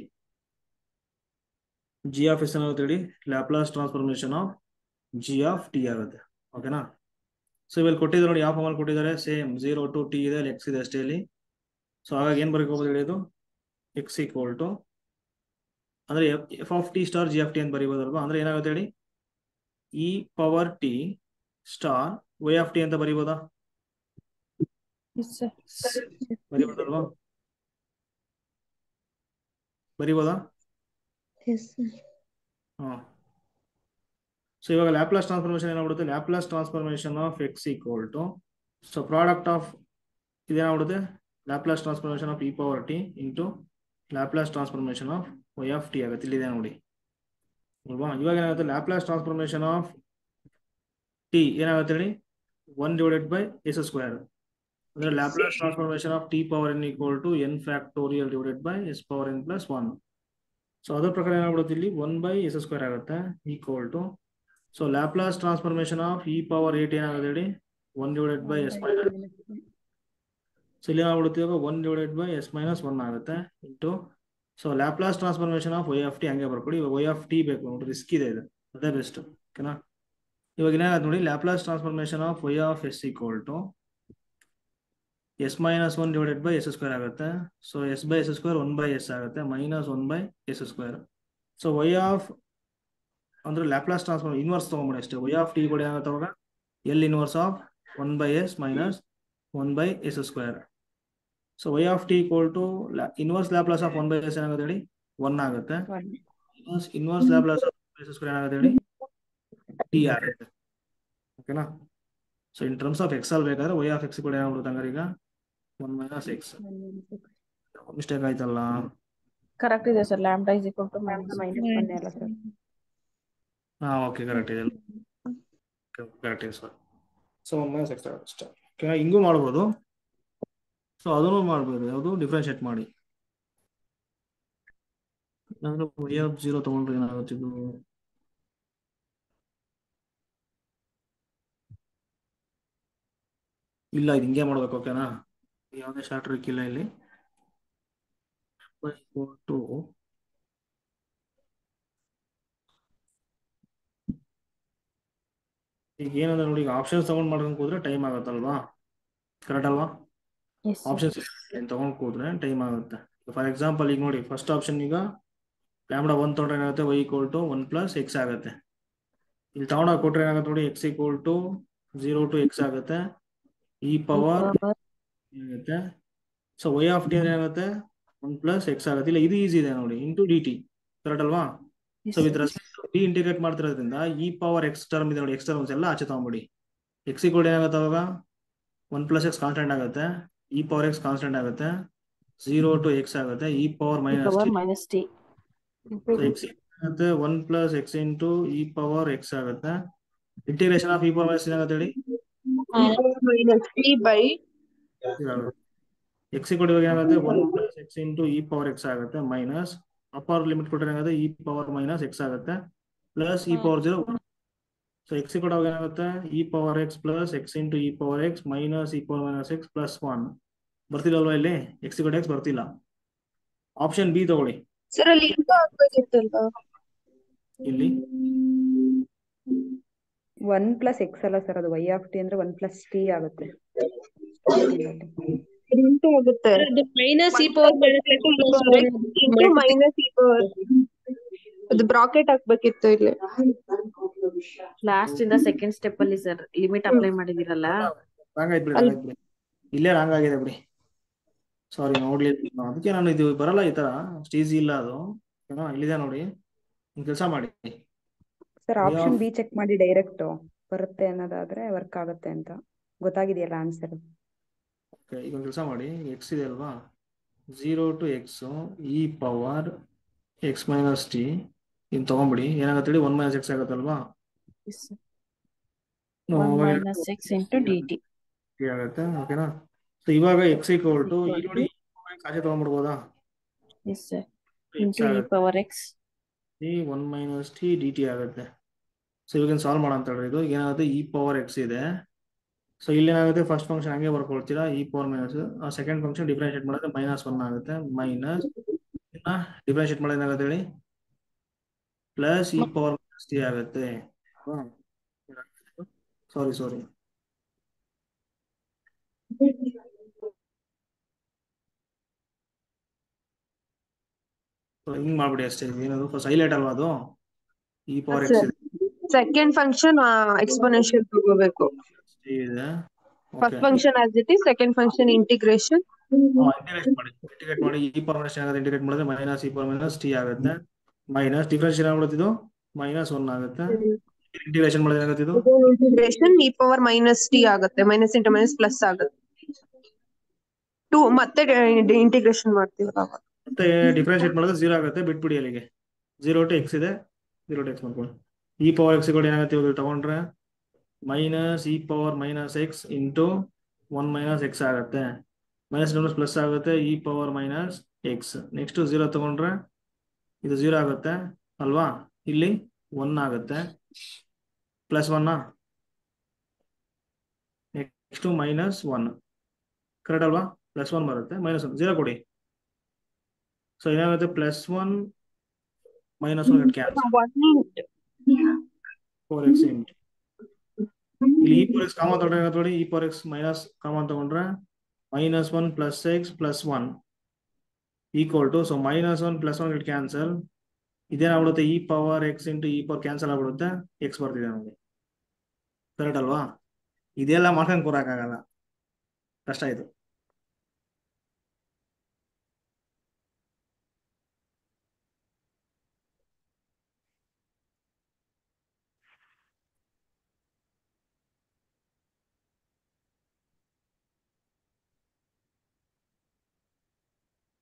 G of S ಏನಾಗುತ್ತೆ ಹೇಳಿ? Laplace transformation of G of T ಆಗುತ್ತೆ. ಓಕೆನಾ, ಸೊ ಇವೆಲ್ಲ ಕೊಟ್ಟಿದ್ದಾರೆ ನೋಡಿ, ಯಾವ ಫಾರ್ಮಲ್ಲಿ ಕೊಟ್ಟಿದ್ದಾರೆ? ಸೇಮ್ 0 to t ಇದೆ, ಎಕ್ಸ್ ಇದೆ ಅಷ್ಟೇ ಇಲ್ಲಿ. ಸೊ ಹಾಗಾಗಿ ಏನ್ ಬರೀಬಹುದು ಹೇಳಿದ್ದು? ಎಕ್ಸ್ ಈಕ್ವಲ್ ಟು ಅಂದ್ರೆ f of T star G of t ಅಂತ ಬರೀಬೋದಲ್ವಾ? ಅಂದ್ರೆ ಏನಾಗುತ್ತೆ ಹೇಳಿ? E power t star y of t ಅಂತ ಬರೀಬೋದಾ? Yes, sir. ಬರೀಬೋದಲ್ವಾ? ಬರೀಬೋದಾ? Yes sir. ಹಾ. ಸೊ ಇವಾಗ ಲ್ಯಾಪ್ಲಾಸ್ ಟ್ರಾನ್ಸ್ಫಾರ್ಮೇಶನ್ ಏನಾಗ್ಬಿಡುತ್ತೆ? Laplace transformation of X equal to, so product of ಇದೇನಾಗ್ಬಿಡುತ್ತೆ? Laplace transformation of E power t into Laplace transformation of Y of T ಆಗುತ್ತೆ. ಇಲ್ಲಿದೆ ನೋಡಿ ಅಲ್ವಾ? ಇವಾಗ ಏನಾಗುತ್ತೆ? ಲ್ಯಾಪ್ಲಾಸ್ ಟ್ರಾನ್ಸ್ಫಾರ್ಮೇಶನ್ ಆಫ್ ಟಿ ಏನಾಗುತ್ತೆ ಹೇಳಿ? 1/s². ಅಂದ್ರೆ Laplace transformation of T power N equal to N factorial divided by S power N plus 1. So ಅದ್ರ ಪ್ರಕಾರ ಏನಾಗ್ಬಿಡುತ್ತೆ ಇಲ್ಲಿ? 1/s² ಆಗುತ್ತೆ equal to, so Laplace transformation of E power at ಏನಾಗುತ್ತೆ ಹೇಳಿ? 1/s minus. ಸೊ ಇಲ್ಲಿ ಏನಾಗ್ಬಿಡುತ್ತೆ ಇವಾಗ? 1/s - 1 ಆಗುತ್ತೆ into, so Laplace transformation of Y of T ಹಂಗೆ ಬರ್ಕೊಡಿ. ಇವಾಗ ವೈ ಆಫ್ ಟಿ ಬೇಕು ನೋಡಿ, ರಿಸ್ಕ್ ಇದೆ ಇದು, ಅದೇ ಬೆಸ್ಟ್. ಓಕೆನಾ, ಇವಾಗ ಏನಾಗುತ್ತೆ ನೋಡಿ? Laplace transformation of Y of S equal to s-1/s² ಆಗುತ್ತೆ. ಸೊ s/s² 1/s ಆಗುತ್ತೆ, minus 1/s². So Y of ಅಂದ್ರೆ ಲ್ಯಾಪ್ಲಾಸ್ ಟ್ರಾನ್ಸ್ಫಾರ್ಮ್ ಇನ್ವರ್ಸ್ ತಗೊಂಬಿಡಿ ಅಷ್ಟೇ. ವೈ ಆಫ್ ಟಿ ಕೂಡ ಏನಾಗುತ್ತೆ ಅವಾಗ? L inverse of 1/s minus 1/s². So Y of T equal to inverse Laplace of 1/s ಏನಾಗುತ್ತೆ ಹೇಳಿ? 1 ಆಗುತ್ತೆ. ಇನ್ವರ್ಸ್ ಲ್ಯಾಪ್ಲಾಸ್ ಆಫ್ s² ಏನಾಗುತ್ತೆ ಹೇಳಿ? ಟಿ ಆಗುತ್ತೆ. ಓಕೆನಾ, so in terms of X ಅಲ್ಲಿ ಬೇಕಾದ್ರೆ ವೈ ಆಫ್ ಎಕ್ಸ್ ಕೂಡ ಏನಾಗ್ಬಿಡುತ್ತೆ ಹಂಗಾರೆ ಈಗ 1 - x. ಮಿಸ್ಟೇಕ್ ಆಯ್ತಲ್ಲ? Correct ಇದೆ sir. Lambda is equal to -1 ಅಲ್ಲ sir? ಓಕೆ, ಕರೆಕ್ಟ್ ಇದೆ, ಕರೆಕ್ಟ್ ಇದೆ ಸರ್. ಸೊ 1 - x ಅಷ್ಟೇ. ಓಕೆ, ಹಿಂಗೂ ಮಾಡ್ಬೋದು, ಸೊ ಅದನ್ನು ಮಾಡ್ಬೋದು. ಯಾವುದು? ಡಿಫ್ರೆನ್ಶಿಯೇಟ್ ಮಾಡಿ. ಅಂದ್ರೆ ವೈ ಆಫ್ 0 ತಗೊಂಡ್ರೆ ಏನಾಗುತ್ತೆ ಇದು? ಇಲ್ಲ, ಇದು ಹಿಂಗೆ ಮಾಡ್ಬೇಕು. ಓಕೆನಾ, ಯಾವುದೇ ಶಾರ್ಟ್ ಟ್ರಿಕ್ ಇಲ್ಲ ಇಲ್ಲಿ. ಈಗ ಏನಂದ್ರೆ ನೋಡಿ, ಈಗ ಆಪ್ಷನ್ಸ್ ತಗೊಂಡ್ ಮಾಡ್ಕೊಂಡು ಕೂತ್ರೆ ಟೈಮ್ ಆಗುತ್ತಲ್ವಾ? ಕರೆಕ್ಟ್ ಅಲ್ವಾ? Yes, sir. ಆಪ್ಷನ್ಸ್ ತಗೊಂಡ್ ಕೂತ್ರೆ ಟೈಮ್ ಆಗುತ್ತೆ. ಫಾರ್ ಎಕ್ಸಾಂಪಲ್ ಈಗ ನೋಡಿ, ಫಸ್ಟ್ ಆಪ್ಷನ್ ಈಗ ಲ್ಯಾಂಬ್ಡಾ 1 ತಗೊಂಡ್ರೆ ಏನಾಗುತ್ತೆ? y = 1 + x ಆಗುತ್ತೆ. ಇಲ್ಲಿ ತಗೊಂಡಾಗ ಕೊಟ್ರೆ ಏನಾಗುತ್ತೆ ನೋಡಿ? x = 0 to x ಆಗುತ್ತೆ, e ಪವರ್ power ಆಗುತ್ತೆ. ಸೊ y ಆಫ್ ಟಿ ಅಂದ್ರೆ ಏನಾಗುತ್ತೆ 1 ಪ್ಲಸ್ ಎಕ್ಸ್ ಆಗುತ್ತೆ. ಇಲ್ಲ ಇದು ಈಸಿ ಇದೆ ನೋಡಿ, ಇಂಟು ಡಿ ಟಿ, ಕರೆಕ್ಟ್ ಅಲ್ವಾ? yes, so with sir. Respect to t integrate ಮಾಡ್ತಿರೋದ್ರಿಂದ ಇ ಪವರ್ ಎಕ್ಸ್ ಟರ್ಮ್ ಇದೆ ನೋಡಿ, ಎಕ್ಸ್ ಟರ್ಮ್ಸ್ ಎಲ್ಲ ಆಚೆ ತಗೊಂಬಿಡಿ. ಎಕ್ಸ್ ಈಕ್ವಲ್ ಏನಾಗುತ್ತೆ ಅವಾಗ 1 ಪ್ಲಸ್ ಎಕ್ಸ್ ಕಾನ್ಸ್ಟೆಂಟ್ ಆಗುತ್ತೆ, ಇ ಪವರ್ ಎಕ್ಸ್ ಕಾನ್ಸ್ಟೆಂಟ್ ಆಗುತ್ತೆ, 0 ಟು ಎಕ್ಸ್ ಆಗುತ್ತೆ, e power E minus power t. minus t into so dt. X ಆಗುತ್ತೆ 1 plus x into e power x ಆಗುತ್ತೆ. Integration of E power minus ಏನಾಗುತ್ತೆ ಹೇಳಿ, minus t by x equal ಇವಾಗ ಏನಾಗುತ್ತೆ 1 plus x into e power x ಆಗುತ್ತೆ, minus upper limit ಕೊಟ್ಟರೆ ಏನಾಗುತ್ತೆ e power minus x ಆಗುತ್ತೆ, plus e power 0. So X equal ಆಗ ಏನಾಗುತ್ತೆ e power X plus x into e power X minus E power minus X plus 1. ಬರ್ತಿಲ್ಲಲ್ವಾ ಇಲ್ಲಿ, X equal X ಬರ್ತಿಲ್ಲ. Option B ತಗೊಳ್ಳಿ. Sir ಅಲ್ಲಿ into ಆಗ್ಬೇಕಿತ್ತಲ್ವಾ? ಇಲ್ಲಿ 1 plus X ಅಲ್ಲ sir, ಅದು y of T ಅಂದ್ರೆ 1 ಪ್ಲಸ್ ಟಿ ಆಗುತ್ತೆ. ಇಂಟು ಆಗುತ್ತೆ. Minus E power into minus E power, ಅದು ಬ್ರಾಕೆಟ್ ಹಾಕ್ಬೇಕಿತ್ತು ಇಲ್ಲಿ. ಲಾಸ್ಟ್ ಇಂದ ಸೆಕೆಂಡ್ ಸ್ಟೆಪ್ ಅಲ್ಲಿ ಸರ್ ಲಿಮಿಟ್ ಅಪ್ಲೈ ಮಾಡಿದಿರಲ್ಲ, ರಾಂಗ್ ಆಯ್ತು ಬಿಡಿ, ಇಲ್ಲೇ ರಾಂಗ್ ಆಗಿದೆ ಬಿಡಿ, ಸಾರಿ ನೋಡ್ಲಿ. ಅದಕ್ಕೆ ನಾನು ಇದು ಬರಲ್ಲ ಈ ತರ, ಅಷ್ಟು ಈಸಿ ಇಲ್ಲ ಅದು. ಇಲ್ಲಿದೆ ನೋಡಿ, ಕೆಲಸ ಮಾಡಿ ಸರ್ ಆಪ್ಷನ್ ಬಿ ಚೆಕ್ ಮಾಡಿ, ಡೈರೆಕ್ಟ್ ಬರುತ್ತೆ ಅನ್ನೋದಾದ್ರೆ ವರ್ಕ್ ಆಗುತ್ತೆ ಅಂತ ಗೊತ್ತಾಗಿದೆಯಲ್ಲ ಆನ್ಸರ್. ಓಕೆ, ಈಗ ಒಂದು ಕೆಲಸ ಮಾಡಿ, ಎಕ್ಸ್ ಇದೆ ಅಲ್ವಾ, 0 to X E power X minus t ಇನ್ ತಗೊಂಬಿಡಿ. ಏನಾಗುತ್ತೆ ಹೇಳಿ, 1 ಮೈನಸ್ ಎಕ್ಸ್ ಆಗುತ್ತಲ್ವಾ, 1 minus x into dt ಆಗುತ್ತೆ. ಓಕೆನಾ? ಸೊ ಇವಾಗ ಎಕ್ಸ್ ಈಕ್ವಲ್ ಟು ಈ ನೋಡಿ ಆಚೆ ತಗೊಂಡ್ಬಿಡ್ಬೋದಾ, yes sir into e power x 1 minus t d T ಆಗುತ್ತೆ. ಸೊ ಇವಾಗ ಸಾಲ್ವ್ ಮಾಡೋ ಅಂತ ಹೇಳಿದ್ರೆ ಇದು ಏನಾಗುತ್ತೆ, ಇ ಪವರ್ ಎಕ್ಸ್ ಇದೆ. ಸೊ ಇಲ್ಲಿ ಏನಾಗುತ್ತೆ, ಫಸ್ಟ್ ಫಂಕ್ಷನ್ ಹಂಗೆ ಬರ್ಕೊಳ್ತೀರಾ, e power minus, second function differentiate ಮಾಡಿದ್ರೆ -1 ಆಗುತ್ತೆ, ಮೈನಸ್ ಡಿಫ್ರೆನ್ಶಿಯೇಟ್ ಮಾಡೋದು ಏನಾಗುತ್ತೆ ಹೇಳಿ, plus e power minus t ಆಗುತ್ತೆ. ಸಾರಿ ಹಿಂಗ್ ಮಾಡ್ಬಿಡಿ ಅಷ್ಟೇ. ಏನದು ಫಸ್ಟ್ ಹೈಲೈಟ್ ಅಲ್ವಾ ಅದು, ಇ ಪವರ್ ಎಕ್ಸ್ ಇದೆ, ಸೆಕೆಂಡ್ ಫಂಕ್ಷನ್ ಎಕ್ಸ್ಪೋನೆನ್ಷಿಯಲ್ ತಗೋಬೇಕು. ಇದೆ. First function as it is, second function integration integrate ಮಾಡಿ ಇ ಪವರ್ ಮೈನಸ್ ಆಗುತ್ತೆ, ಇಂಟಿಗ್ರೇಟ್ ಮಾಡಿದ್ರೆ minus E power minus t ಆಗುತ್ತೆ, ಮೈನಸ್ ಡಿಫ್ರೆನ್ಷಿಯೇಟ್ ಆಗ್ಬಿಡುತ್ತೆ, ಇದು -1 ಆಗುತ್ತೆ. ಇಂಟಿಗ್ರೇಷನ್ ಮಾಡಿದ್ರೆ ಏನಾಗುತ್ತೆ, ಇದು integration E power minus t ಆಗುತ್ತೆ, ಮೈನಸ್ ಇಂಟು ಮೈನಸ್ ಪ್ಲಸ್ ಆಗುತ್ತೆ. 2 ಮತ್ತೆ ಇಂಟಿಗ್ರೇಷನ್ ಮಾಡ್ತೀವಿ ಅವಾಗ. ಮತ್ತೆ ಡಿಫ್ರೆನ್ಶಿಯೇಟ್ ಮಾಡಿದ್ರೆ 0 ಆಗುತ್ತೆ, ಬಿಟ್ಬಿಡಿ ಅಲ್ಲಿಗೆ. 0 ಟು ಎಕ್ಸ್ ಇದೆ, 0 ಟು ಎಕ್ಸ್ ಮಾಡ್ಕೊಳ್ಳಿ. ಇ ಪವರ್ ಎಕ್ಸ್ ಕೂಡ ಏನಾಗುತ್ತೆ ಇವಾಗ ತಗೊಂಡ್ರೆ minus E power minus X into 1 minus x ಆಗುತ್ತೆ, ಮೈನಸ್ ಪ್ಲಸ್ ಆಗುತ್ತೆ, e power minus X. Next 0 ತಗೊಂಡ್ರೆ ಇದು 0 ಆಗುತ್ತೆ ಅಲ್ವಾ, ಇಲ್ಲಿ 1 ಆಗುತ್ತೆ, ಪ್ಲಸ್ 1 ನೆಕ್ಸ್ಟ್ -1, ಕರೆಕ್ಟ್ ಅಲ್ವಾ, +1 ಬರುತ್ತೆ, -1 0 ಕೊಡಿ. ಸೊ ಏನಾಗುತ್ತೆ, +1 -1 ಕ್ಯಾನ್ಸಲ್, 4x ಇಂಟು ಇಲ್ಲಿ ಇ ಪವರ್ ಎಕ್ಸ್ ಕಾಮನ್ ತಗೊಂಡ್ರೆ ನೋಡಿ, e power X minus common ತಗೊಂಡ್ರೆ -1 plus x plus 1 equal to, so -1 +1 it cancel, ಇದೇನಾಗ್ಬಿಡುತ್ತೆ e power x into e power cancel ಆಗ್ಬಿಡುತ್ತೆ, ಎಕ್ಸ್ ಬರ್ತಿದೆ ನಮಗೆ, ಕರೆಕ್ಟ್ ಅಲ್ವಾ? ಇದೆಲ್ಲ ಮಾಡ್ಕೊಂಡು ಕೂರಕ್ಕಾಗಲ್ಲ, ಕಷ್ಟ ಆಯ್ತು.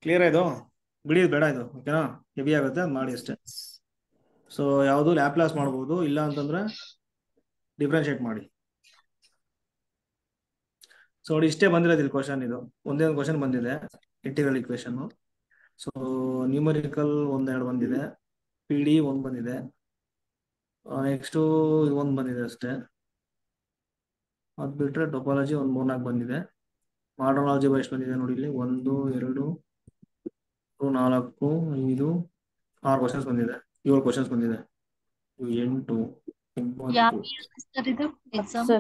ಕ್ಲಿಯರ್ ಆಯ್ತು, ಬಿಡಿಯೋದು ಬೇಡ ಇದು, ಓಕೆನಾ? ಹೆವಿ ಆಗುತ್ತೆ, ಮಾಡಿ ಅಷ್ಟೇ. ಸೊ ಯಾವುದು ಲ್ಯಾಪ್ಲಾಸ್ ಮಾಡ್ಬೋದು, ಇಲ್ಲ ಅಂತಂದ್ರೆ ಡಿಫ್ರೆನ್ಶಿಯೇಟ್ ಮಾಡಿ. ಸೊ ನೋಡಿ ಇಷ್ಟೇ ಬಂದಿರೋದು ಇಲ್ಲಿ ಕ್ವಶನ್, ಇದು ಒಂದೇ ಒಂದು ಕ್ವಶನ್ ಬಂದಿದೆ, ಇಂಟಿಗ್ರಲ್ ಇಕ್ವೇಶನ್. ಸೊ ನ್ಯೂಮರಿಕಲ್ 1-2 ಬಂದಿದೆ, ಪಿ ಡಿ 1 ಬಂದಿದೆ, ನೆಕ್ಸ್ಟು 1 ಬಂದಿದೆ ಅಷ್ಟೇ. ಅದು ಬಿಟ್ರೆ ಟೊಪಾಲಜಿ 3-4 ಬಂದಿದೆ. ಮಾಡರ್ನ್ ಆಲ್ಜಿಬ್ರಾ ಎಷ್ಟು ಬಂದಿದೆ ನೋಡಿ, ಇಲ್ಲಿ 1 2 3 4 5 6 ಕ್ವಶನ್ಸ್ ಬಂದಿದೆ, 7 ಕ್ವಶನ್ಸ್ ಬಂದಿದೆ, 8 ಯಾವ 9 ಸರ್ ಇದು ಎಕ್ಸಾಮ್? sir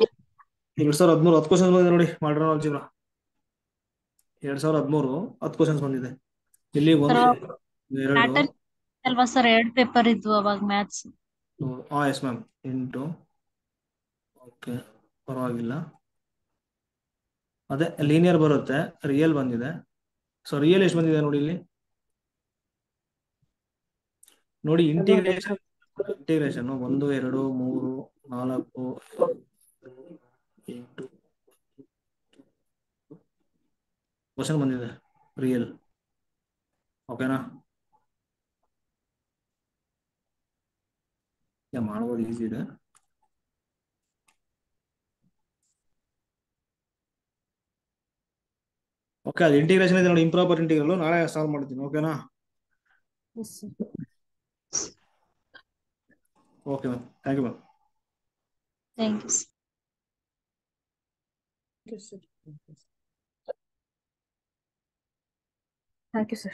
2013 10 ಕ್ವಶನ್ಸ್ ಬಂದಿದೆ ನೋಡಿ, ಮಾಡರ್ನ್ ಆಲ್ಜಿಬ್ರಾ 2013 10 ಕ್ವಶನ್ಸ್ ಬಂದಿದೆ. ಇಲ್ಲಿ 1 2 ಪ್ಯಾಟರ್ನ್ ಅಲ್ವಾ ಸರ್, 2 ಪೇಪರ್ ಇದ್ವು ಅವಾಗ ಮ್ಯಾಥ್ಸ್. Yes ma'am 8. ಓಕೆ ಪರವಾಗಿಲ್ಲ. ಅದೇ ಲೀನಿಯರ್ ಬರುತ್ತೆ, ರಿಯಲ್ ಬಂದಿದೆ. ಸೊ ರಿಯಲ್ ಎಷ್ಟು ಬಂದಿದೆ ನೋಡಿ ಇಲ್ಲಿ ನೋಡಿ. ಇಂಟಿಗ್ರೇಷನ್ 1 2 3 4 8 ಕ್ವಶನ್ ಬಂದಿದೆ ರಿಯಲ್. ಓಕೆನಾ? ಮಾಡ್ಬೋದು, ಈಸಿ ಇದೆ. ಓಕೆ, ಅದು ಇಂಟಿಗ್ರೇಷನ್ ಇದೆ ನೋಡಿ, ಇಂಪ್ರಾಪರ್ ಇಂಟಿಗ್ರಲ್. ನಾಳೆ ಸಾಲ್ವ್ ಮಾಡ್ತೀನಿ. ಓಕೆನಾ? Yes, sir. Okay ma'am, thank you ma'am. Thank you. Yes, sir. Thank you, sir.